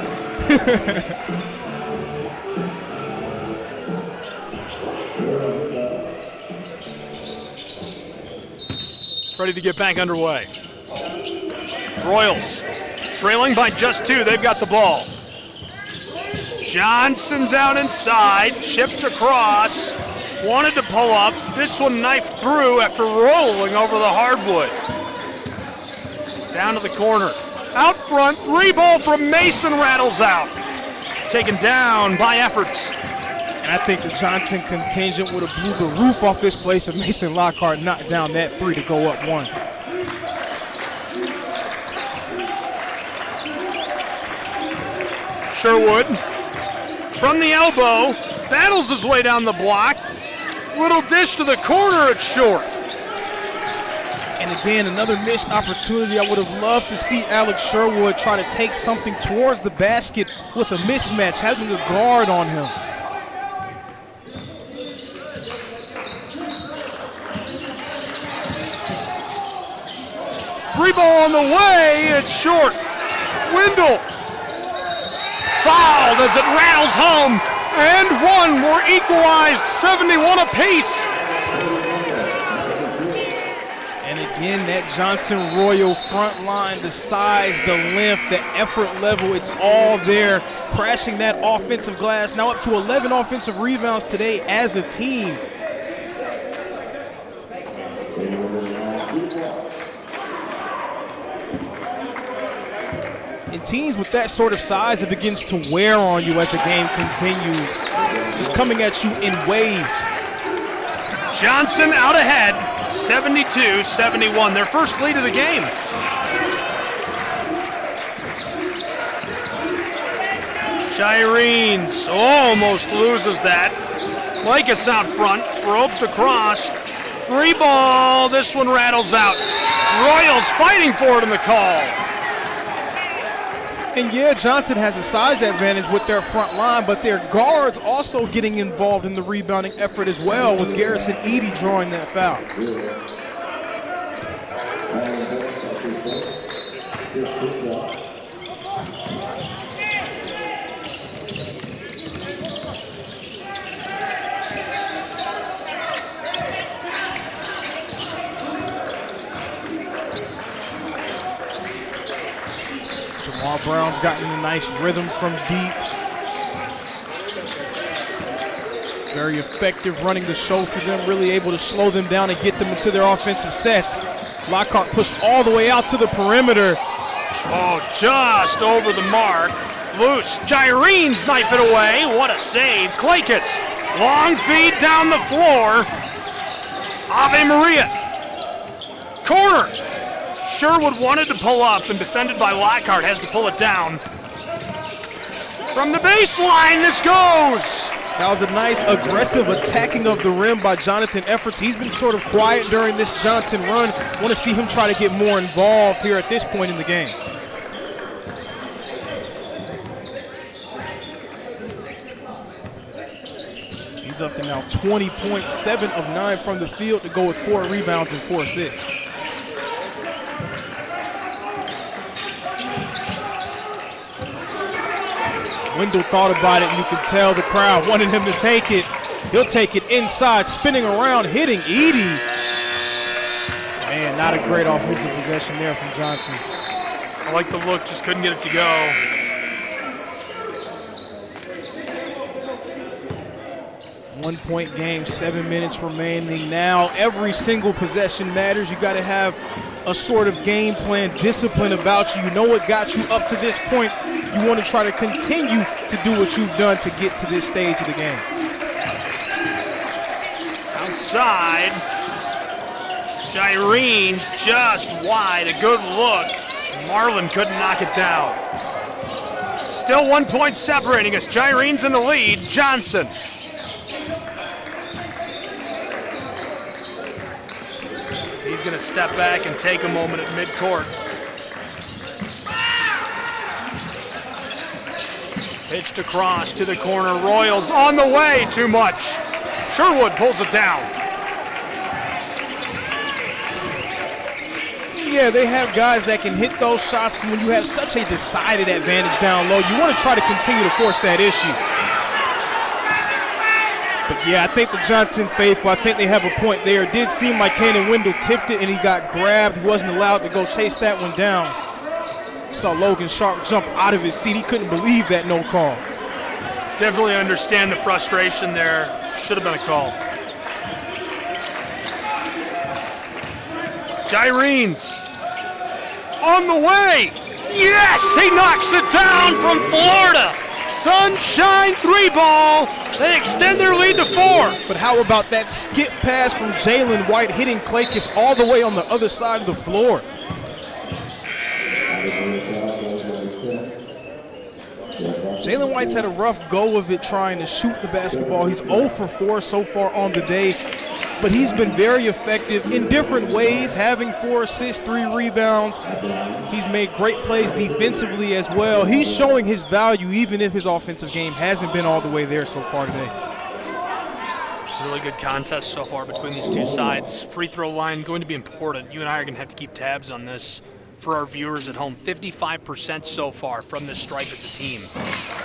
A: Ready to get back underway. Royals trailing by just 2. They've got the ball. Johnson down inside, chipped across, wanted to pull up. This one knifed through after rolling over the hardwood. Down to the corner. Out front, 3-ball from Mason rattles out. Taken down by efforts.
B: And I think the Johnson contingent would have blew the roof off this place if Mason Lockhart knocked down that 3 to go up 1.
A: Sherwood from the elbow, battles his way down the block. Little dish to the corner, it's short.
B: And again, another missed opportunity. I would have loved to see Alex Sherwood try to take something towards the basket with a mismatch, having a guard on him.
A: Three ball on the way, it's short. Windle fouled as it rattles home, and one. We're equalized, 71 apiece.
B: And again, that Johnson Royal front line, the size, the length, the effort level, it's all there, crashing that offensive glass. Now up to 11 offensive rebounds today as a team. And teams with that sort of size, it begins to wear on you as the game continues. Just coming at you in waves.
A: Johnson out ahead, 72-71, their first lead of the game. Gyrenes almost loses that. Lakis out front, roped across. 3-ball, this one rattles out. Royals fighting for it in the call.
B: And yeah, Johnson has a size advantage with their front line, but their guards also getting involved in the rebounding effort as well, with Garrison Edie drawing that foul. Jamal Brown's gotten a nice rhythm from deep. Very effective running the show for them, really able to slow them down and get them into their offensive sets. Lockhart pushed all the way out to the perimeter.
A: Oh, just over the mark. Loose. Gyrenes knife it away. What a save. Klakis. Long feed down the floor. Ave Maria. Corner. Sherwood wanted to pull up and defended by Lockhart. Has to pull it down. From the baseline, this goes.
B: That was a nice aggressive attacking of the rim by Jonathan Efforts. He's been sort of quiet during this Johnson run. Want to see him try to get more involved here at this point in the game. He's up to now 20 points, 7 of 9 from the field to go with 4 rebounds and 4 assists. Wendell thought about it, and you can tell the crowd wanted him to take it. He'll take it inside, spinning around, hitting Edey. Man, not a great offensive possession there from Johnson.
A: I like the look, just couldn't get it to go.
B: One-point game, 7 minutes remaining. Now every single possession matters. You got to have a sort of game plan, discipline about you. You know what got you up to this point. You want to try to continue to do what you've done to get to this stage of the game.
A: Outside. Gyrenes just wide. A good look. Marlin couldn't knock it down. Still 1 point separating us. Gyrenes in the lead. Johnson. He's going to step back and take a moment at midcourt. Pitched across to the corner. Royals on the way. Too much. Sherwood pulls it down.
B: Yeah, they have guys that can hit those shots, but when you have such a decided advantage down low, you want to try to continue to force that issue. But yeah, I think the Johnson faithful, I think they have a point there. It did seem like Cannon Wendell tipped it and he got grabbed. He wasn't allowed to go chase that one down. Saw Logan Sharp jump out of his seat. He couldn't believe that no call.
A: Definitely understand the frustration there. Should have been a call. Gyrenes on the way. Yes, he knocks it down from Florida. Sunshine 3-ball. They extend their lead to 4.
B: But how about that skip pass from Jalen White hitting Klakis all the way on the other side of the floor? Jalen White's had a rough go of it trying to shoot the basketball. He's 0 for 4 so far on the day, but he's been very effective in different ways, having 4 assists, 3 rebounds. He's made great plays defensively as well. He's showing his value even if his offensive game hasn't been all the way there so far today.
A: Really good contest so far between these two sides. Free throw line going to be important. You and I are going to have to keep tabs on this for our viewers at home. 55% so far from this stripe as a team.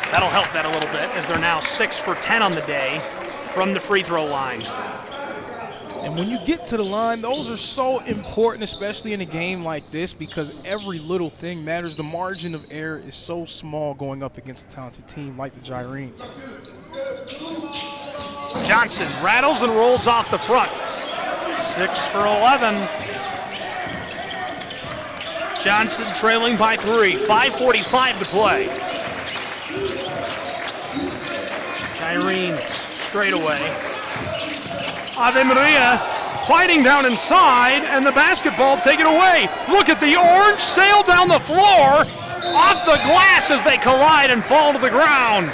A: That'll help that a little bit as they're now 6 for 10 on the day from the free throw line.
B: And when you get to the line, those are so important, especially in a game like this, because every little thing matters. The margin of error is so small going up against a talented team like the Gyrenes.
A: Johnson rattles and rolls off the front. 6 for 11. Johnson trailing by 3. 5:45 to play. Gyrenes straight away. Ave Maria fighting down inside, and the basketball taken away. Look at the orange sail down the floor, off the glass as they collide and fall to the ground.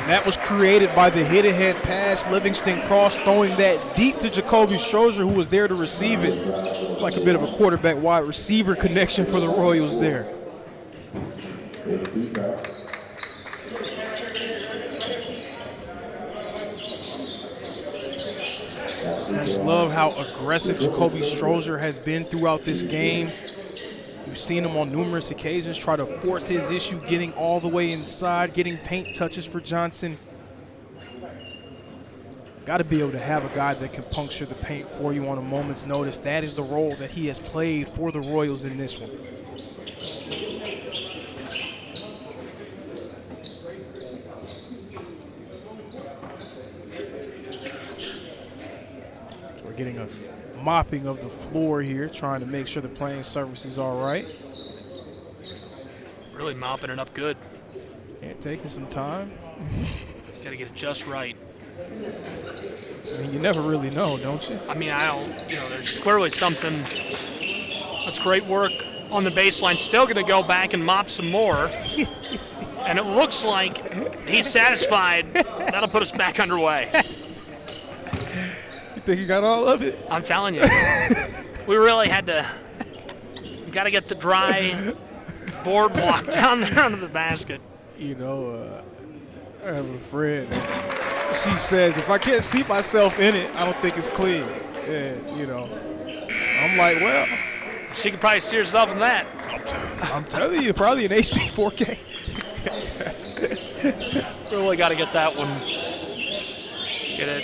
B: That was created by the hit-ahead pass. Livingston Cross throwing that deep to Jacoby Strozier, who was there to receive it. Like a bit of a quarterback-wide receiver connection for the Royals there. I just love how aggressive Jacoby Strozier has been throughout this game. We've seen him on numerous occasions try to force his issue, getting all the way inside, getting paint touches for Johnson. Got to be able to have a guy that can puncture the paint for you on a moment's notice. That is the role that he has played for the Royals in this one. So we're getting a mopping of the floor here, trying to make sure the playing surface is all right.
A: Really mopping it up good.
B: And taking some time.
A: Got to get it just right.
B: I mean, you never really know, don't you?
A: I mean, I don't, there's clearly something. That's great work on the baseline. Still going to go back and mop some more. And it looks like he's satisfied. That'll put us back underway.
B: You think he got all of it?
A: I'm telling you. We really had to. We got to get the dry boardwalk down there under the basket.
B: I have a friend. She says, if I can't see myself in it, I don't think it's clean. And, I'm like, well.
A: She could probably see herself in that.
B: I'm telling you, probably an HD 4K.
A: Really got to get that one. Let's get it,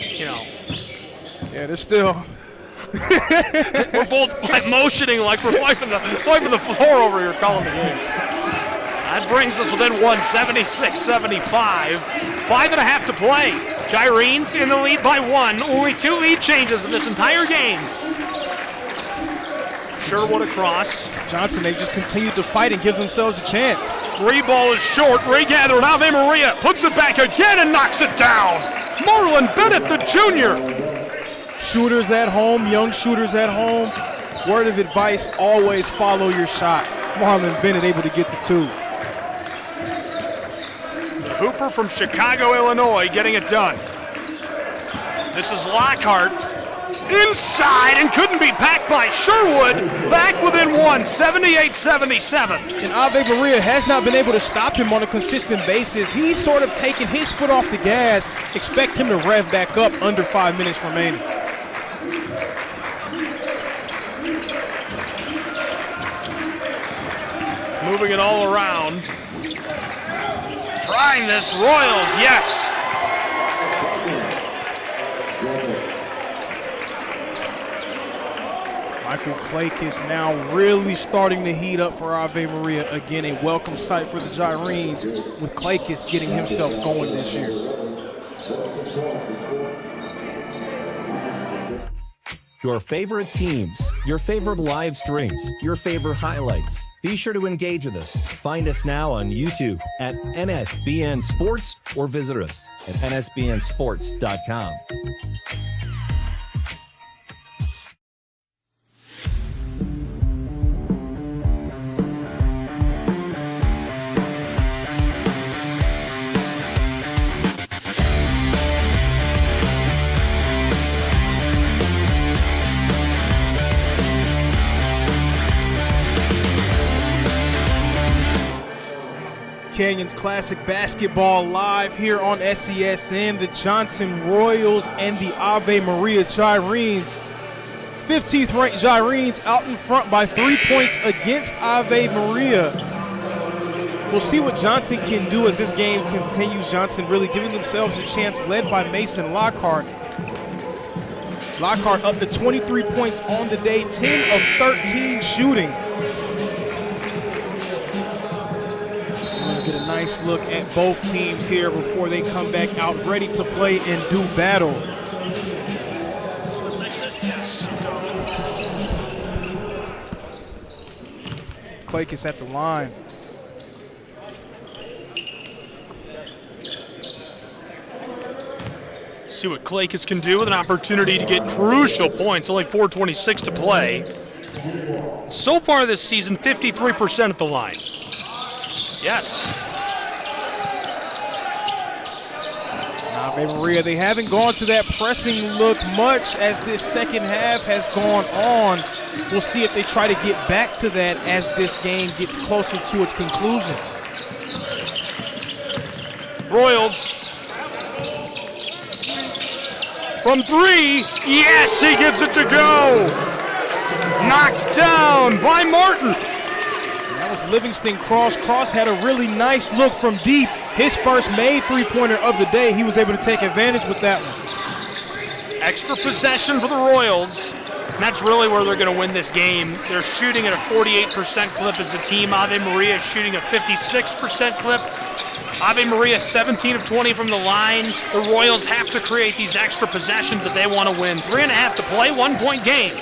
B: Yeah, there's still.
A: We're both motioning like we're wiping the floor over here, calling the game. That brings us within 76-75. 5.5 to play. Gyrenes in the lead by 1. Only 2 lead changes in this entire game. Sherwood across.
B: Johnson, they've just continued to fight and give themselves a chance.
A: Ball is short. Regathered. Ave Maria puts it back again and knocks it down. Marlon Bennett, the junior.
B: Shooters at home, young shooters at home. Word of advice, always follow your shot. Marlon Bennett able to get the 2.
A: The hooper from Chicago, Illinois, getting it done. This is Lockhart. Inside and couldn't be packed by Sherwood. Back within 1, 78-77.
B: And Ave Maria has not been able to stop him on a consistent basis. He's sort of taken his foot off the gas. Expect him to rev back up under 5 minutes remaining.
A: Moving it all around. Trying this, Royals, yes.
B: Michael Clake is now really starting to heat up for Ave Maria. Again, a welcome sight for the Gyrenes, with Clakis getting himself going this year.
P: Your favorite teams, your favorite live streams, your favorite highlights. Be sure to engage with us. Find us now on YouTube at NSBN Sports or visit us at nsbnsports.com.
B: Canyons Classic Basketball live here on SESN. The Johnson Royals and the Ave Maria Gyrenes. 15th ranked Gyrenes out in front by 3 points against Ave Maria. We'll see what Johnson can do as this game continues. Johnson really giving themselves a chance, led by Mason Lockhart. Lockhart up to 23 points on the day, 10 of 13 shooting. Get a nice look at both teams here before they come back out ready to play and do battle. Clake is at the line.
A: See what Clakis can do with an opportunity to get crucial points. Only 4:26 to play. So far this season, 53% at the line. Yes.
B: Ave Maria, they haven't gone to that pressing look much as this second half has gone on. We'll see if they try to get back to that as this game gets closer to its conclusion.
A: Royals. From 3, yes, he gets it to go. Knocked down by Martin.
B: That was Livingston Cross. Cross had a really nice look from deep. His first made three-pointer of the day. He was able to take advantage with that one.
A: Extra possession for the Royals. And that's really where they're going to win this game. They're shooting at a 48% clip as a team. Ave Maria is shooting a 56% clip. Ave Maria 17 of 20 from the line. The Royals have to create these extra possessions if they want to win. 3.5 to play, 1-point game.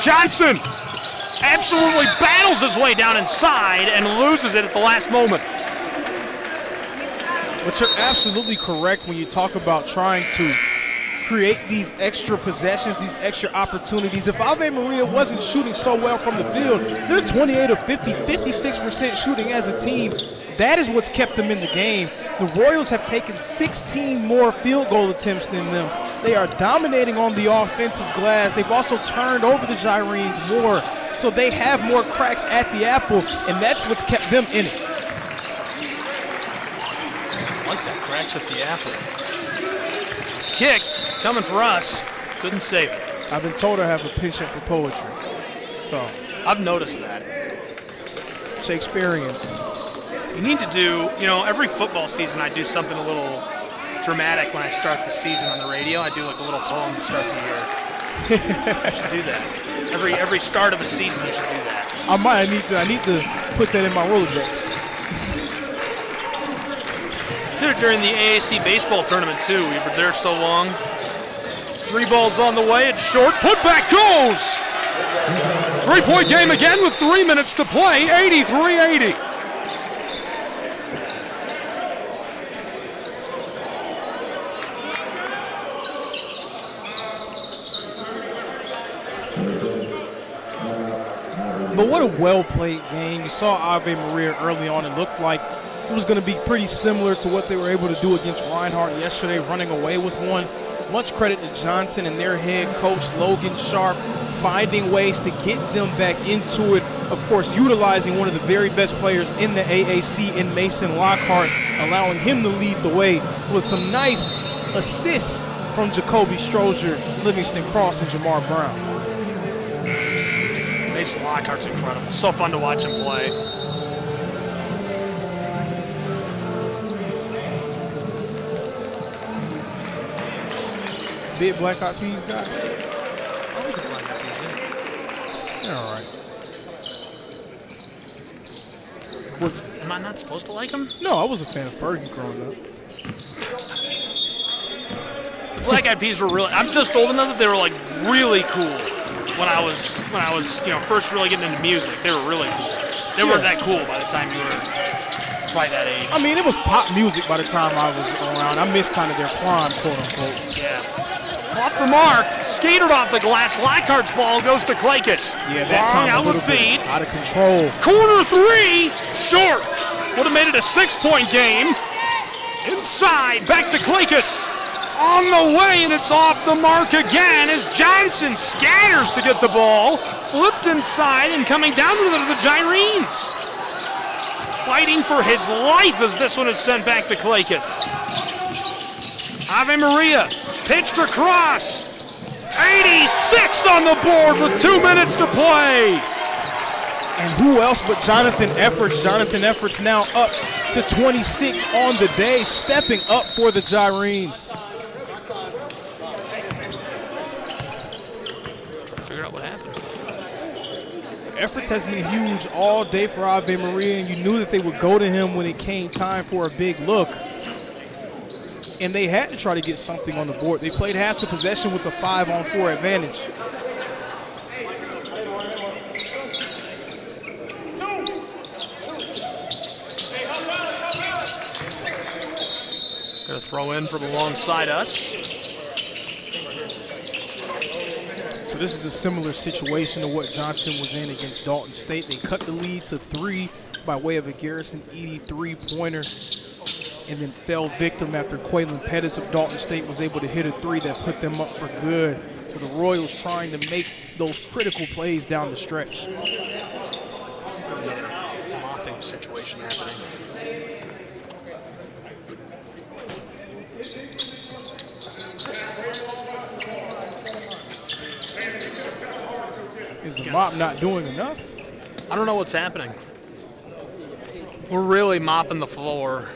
A: Johnson absolutely battles his way down inside and loses it at the last moment.
B: But you're absolutely correct when you talk about trying to create these extra possessions, these extra opportunities. If Ave Maria wasn't shooting so well from the field, they're 28 of 50, 56% shooting as a team. That is what's kept them in the game. The Royals have taken 16 more field goal attempts than them. They are dominating on the offensive glass. They've also turned over the Gyrenes more, so they have more cracks at the apple, and that's what's kept them in it.
A: I like that, cracks at the apple. Kicked, coming for us, couldn't save it.
B: I've been told I have a penchant for poetry, so.
A: I've noticed that.
B: Shakespearean.
A: You need to do, every football season I do something a little dramatic when I start the season on the radio. I do like a little poem to start the year. I should do that. Every start of a season you should do that.
B: I need to put that in my Rolodex.
A: Did it during the AAC baseball tournament too. We were there so long. 3 balls on the way. It's short. Putback goes. 3-point game again with 3 minutes to play. 83-80.
B: But what a well-played game. You saw Ave Maria early on. It looked like it was going to be pretty similar to what they were able to do against Reinhardt yesterday, running away with one. Much credit to Johnson and their head coach, Logan Sharp, finding ways to get them back into it. Of course, utilizing one of the very best players in the AAC in Mason Lockhart, allowing him to lead the way with some nice assists from Jacoby Strozier, Livingston Cross, and Jamar Brown.
A: Mason Lockhart's incredible. So fun to watch him play.
B: Big Black Eyed Peas guy?
A: I don't think Black Eyed Peas in it.
B: They're all right.
A: Am I not supposed to like him?
B: No, I was a fan of Fergie growing up.
A: Black Eyed Peas were really. I'm just old enough that they were like really cool when I was first really getting into music. They were really cool. They weren't that cool by the time you were by that age.
B: I mean, it was pop music by the time I was around. I missed kind of their prime, quote unquote.
A: Yeah. Off the mark, skated off the glass. Lockhart's ball goes to Klakis.
B: Yeah, that time a little bit out of control.
A: Corner 3, short. Would have made it a 6-point game. Inside, back to Klakis. On the way, and it's off the mark again as Johnson scatters to get the ball. Flipped inside and coming down with it are the Gyrenes. Fighting for his life as this one is sent back to Klakis. Ave Maria pitched across. 86 on the board with 2 minutes to play.
B: And who else but Jonathan Efforts? Jonathan Efforts now up to 26 on the day, stepping up for the Gyrenes.
A: Trying to figure out what happened.
B: Efforts has been huge all day for Ave Maria, and you knew that they would go to him when it came time for a big look. And they had to try to get something on the board. They played half the possession with a 5-on-4 advantage.
A: Going to throw in from alongside us.
B: So this is a similar situation to what Johnson was in against Dalton State. They cut the lead to 3 by way of a Garrison Edie 3-pointer, and then fell victim after Quaylen Pettis of Dalton State was able to hit a 3 that put them up for good. So the Royals trying to make those critical plays down the stretch.
A: Another mopping situation happening.
B: Is the mop not doing enough?
A: I don't know what's happening. We're really mopping the floor.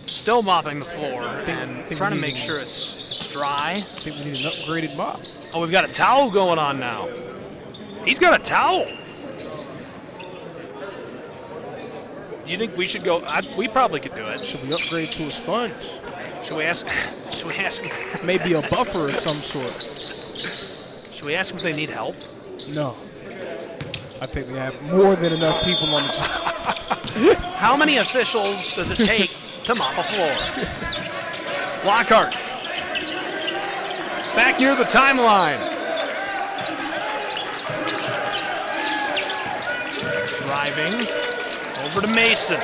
A: Still mopping the floor and trying to make sure it's dry.
B: I think we need an upgraded mop.
A: Oh, we've got a towel going on now. He's got a towel. You think we should go? We probably could do it.
B: Should we upgrade to a sponge?
A: Should we ask? Should we ask?
B: Maybe a buffer of some sort.
A: Should we ask them if they need help?
B: No. I think we have more than enough people on the team.
A: How many officials does it take to mop a floor? Lockhart. Back near the timeline. Driving. Over to Mason.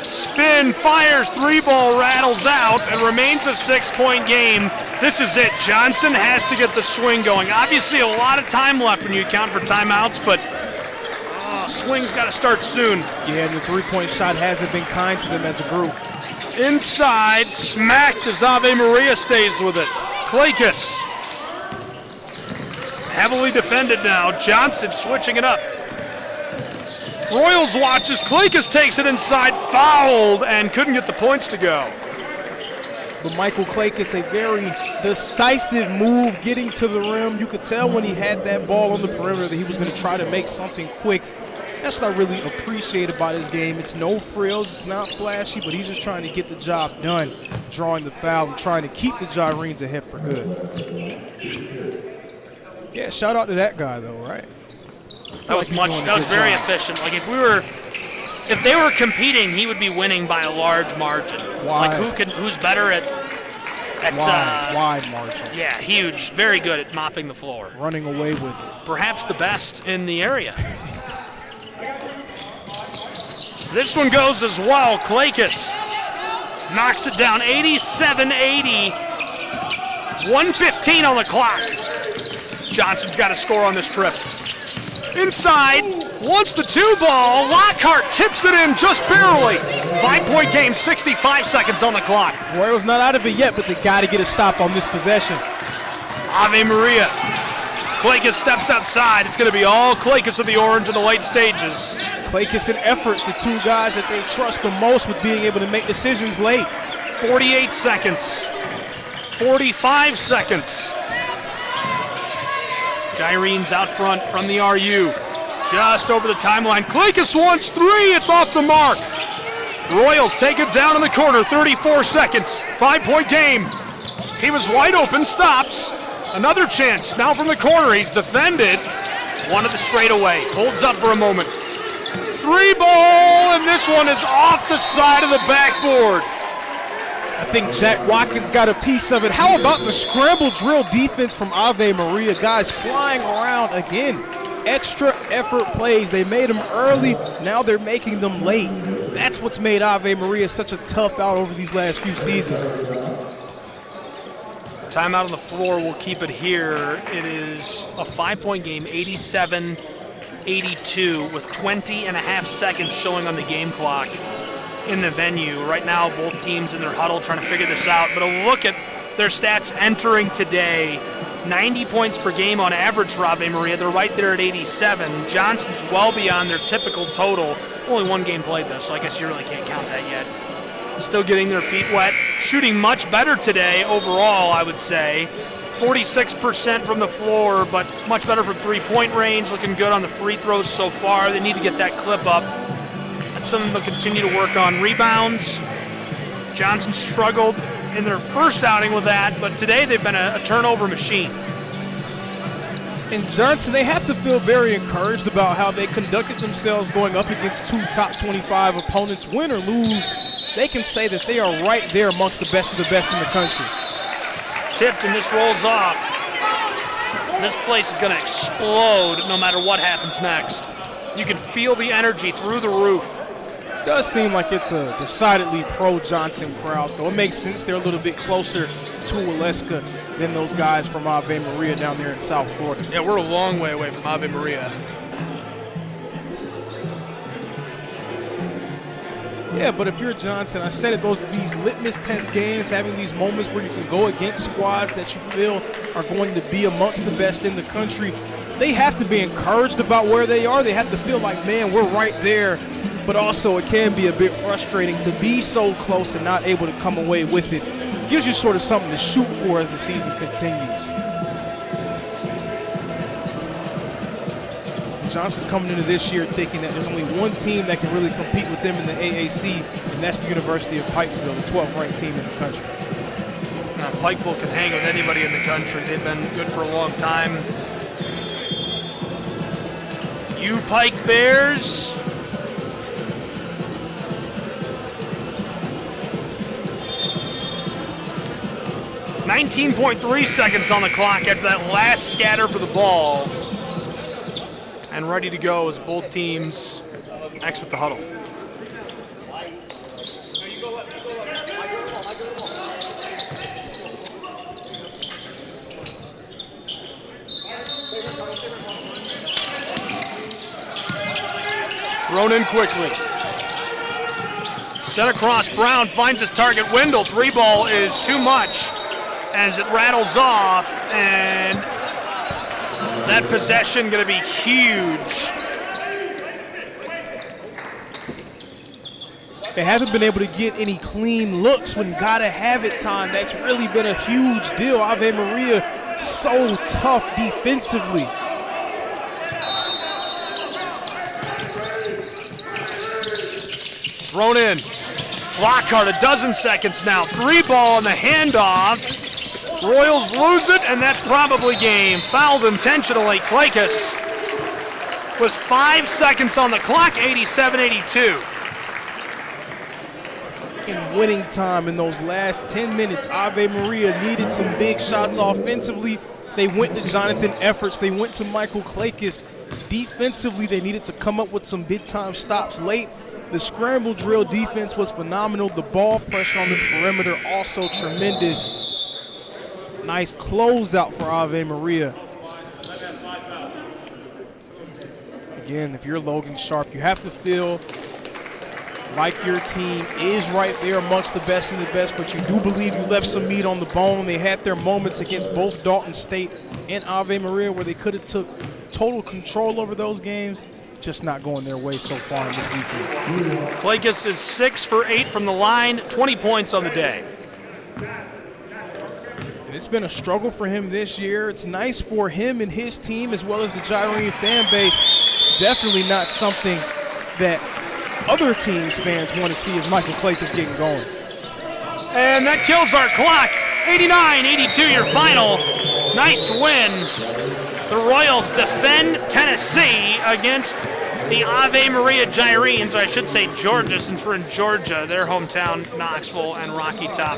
A: Spin, fires, 3-ball, rattles out, and remains a 6-point game. This is it. Johnson has to get the swing going. Obviously, a lot of time left when you account for timeouts, but swing's got to start soon.
B: Yeah, and the 3-point shot hasn't been kind to them as a group.
A: Inside, smacked as Ave Maria stays with it. Klakis. Heavily defended now. Johnson switching it up. Royals watches. Klakis takes it inside, fouled, and couldn't get the points to go.
B: But Michael Klakis, a very decisive move getting to the rim. You could tell when he had that ball on the perimeter that he was going to try to make something quick. That's not really appreciated by this game. It's no frills, it's not flashy, but he's just trying to get the job done, drawing the foul and trying to keep the Gyrenes ahead for good. Yeah, shout out to that guy though, right?
A: That was very efficient. Like if they were competing, he would be winning by a large margin.
B: Wide.
A: Like who's better at
B: wide margin.
A: Yeah, huge. Very good at mopping the floor.
B: Running away with it.
A: Perhaps the best in the area. This one goes as well. Klakis knocks it down 87-80. 1:15 on the clock. Johnson's got to score on this trip. Inside, wants the 2-ball. Lockhart tips it in just barely. 5-point game, 65 seconds on the clock.
B: Royals not out of it yet, but they got to get a stop on this possession.
A: Ave Maria. Klakis steps outside. It's going to be all Klakis with the orange in the late stages.
B: Klakis and effort, the two guys that they trust the most with being able to make decisions late.
A: 48 seconds. 45 seconds. Gyrenes out front from the RU. Just over the timeline. Klakis wants 3. It's off the mark. Royals take it down in the corner. 34 seconds. 5-point game. He was wide open. Stops. Another chance. Now from the corner. He's defended. One at the straightaway. Holds up for a moment. 3-ball, and this one is off the side of the backboard.
B: I think Jack Watkins got a piece of it. How about the scramble drill defense from Ave Maria? Guys flying around again. Extra effort plays. They made them early. Now they're making them late. That's what's made Ave Maria such a tough out over these last few seasons.
A: Timeout on the floor. We'll keep it here. It is a 5-point game, 87-82, with 20 and a half seconds showing on the game clock in the venue. Right now, both teams in their huddle trying to figure this out. But a look at their stats entering today. 90 points per game on average for Ave Maria. They're right there at 87. Johnson's well beyond their typical total. Only one game played, though, so I guess you really can't count that yet. Still getting their feet wet. Shooting much better today overall, I would say. 46% from the floor, but much better from three-point range. Looking good on the free throws so far. They need to get that clip up. That's something they'll continue to work on. Rebounds. Johnson struggled in their first outing with that, but today they've been a turnover machine.
B: And Johnson, they have to feel very encouraged about how they conducted themselves going up against 2 top 25 opponents. Win or lose, they can say that they are right there amongst the best of the best in the country.
A: Tipped, and this rolls off. This place is going to explode no matter what happens next. You can feel the energy through the roof.
B: It does seem like it's a decidedly pro-Johnson crowd, though. It makes sense. They're a little bit closer to Waleska than those guys from Ave Maria down there in South Florida.
A: Yeah, we're a long way away from Ave Maria.
B: Yeah, but if you're Johnson, I said it, these litmus test games, having these moments where you can go against squads that you feel are going to be amongst the best in the country, they have to be encouraged about where they are. They have to feel like, man, we're right there. But also it can be a bit frustrating to be so close and not able to come away with it. It gives you sort of something to shoot for as the season continues. Johnson's coming into this year thinking that there's only one team that can really compete with them in the AAC, and that's the University of Pikeville, the 12th ranked team in the country.
A: Now, Pikeville can hang with anybody in the country. They've been good for a long time. You Pike Bears. .3 seconds on the clock after that last scatter for the ball. And ready to go as both teams exit the huddle. Thrown in quickly. Set across, Brown finds his target, Wendell. 3-ball is too much as it rattles off, and that possession going to be huge.
B: They haven't been able to get any clean looks when gotta have it time. That's really been a huge deal. Ave Maria so tough defensively.
A: Thrown in. Lockhart, a dozen seconds now. 3-ball on the handoff. Royals lose it, and that's probably game. Fouled intentionally, Klakis. With 5 seconds on the clock, 87-82.
B: In winning time in those last 10 minutes, Ave Maria needed some big shots offensively. They went to Jonathan Efforts. They went to Michael Klakis. Defensively, they needed to come up with some big-time stops late. The scramble drill defense was phenomenal. The ball pressure on the perimeter also tremendous. Nice closeout for Ave Maria. Again, if you're Logan Sharp, you have to feel like your team is right there amongst the best and the best, but you do believe you left some meat on the bone. They had their moments against both Dalton State and Ave Maria where they could have took total control over those games. Just not going their way so far in this weekend.
A: Klakis is 6 for 8 from the line, 20 points on the day.
B: And it's been a struggle for him this year. It's nice for him and his team as well as the Gyrene fan base. Definitely not something that other teams' fans want to see as Michael Klakis getting going.
A: And that kills our clock. 89-82 your final. Nice win. The Royals defend Tennessee against the Ave Maria Gyrenes, or I should say Georgia, since we're in Georgia, their hometown, Knoxville and Rocky Top.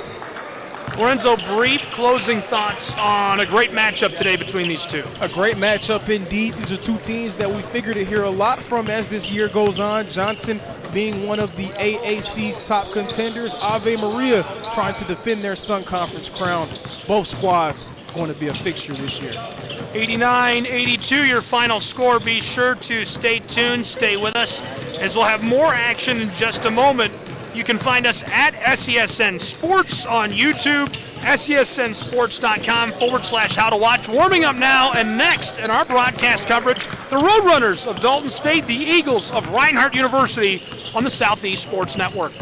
A: Lorenzo, brief closing thoughts on a great matchup today between these two.
B: A great matchup indeed. These are two teams that we figure to hear a lot from as this year goes on. Johnson being one of the AAC's top contenders. Ave Maria trying to defend their Sun Conference crown. Both squads going to be a fixture this year.
A: 89-82 your final score. Be sure to stay tuned, stay with us, as we'll have more action in just a moment. You can find us at SESN Sports on YouTube, SESNsports.com/how to watch. Warming up now and next in our broadcast coverage, the Roadrunners of Dalton State, the Eagles of Reinhardt University on the Southeast Sports Network.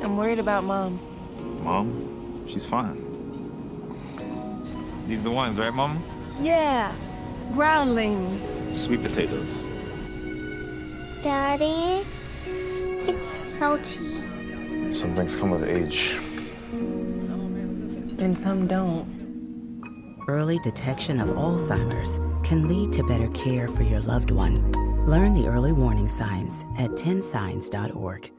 S: I'm worried about Mom.
T: Mom? She's fine. These the ones, right, Mom?
S: Yeah, groundlings.
T: Sweet potatoes.
U: Daddy, it's salty.
T: Some things come with age.
S: And some don't.
V: Early detection of Alzheimer's can lead to better care for your loved one. Learn the early warning signs at 10signs.org.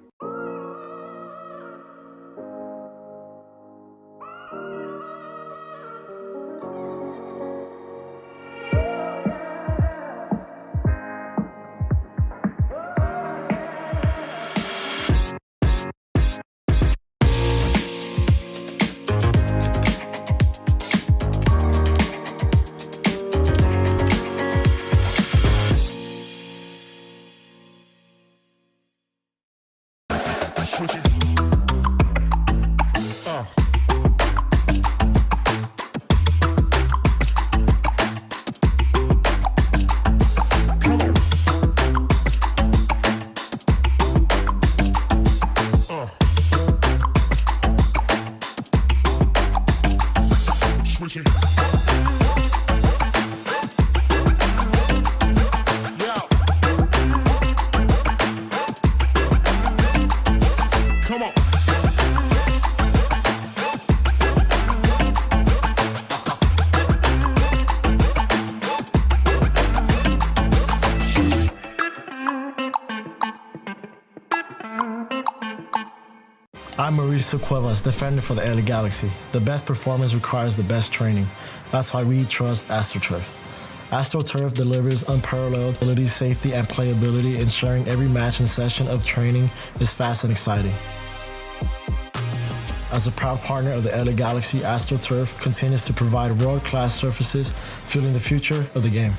D: Come on.
E: I'm Mauricio Cuevas, defender for the LA Galaxy. The best performance requires the best training. That's why we trust AstroTurf. AstroTurf delivers unparalleled ability, safety, and playability, ensuring every match and session of training is fast and exciting. As a proud partner of the LA Galaxy, AstroTurf continues to provide world-class surfaces, fueling the future of the game.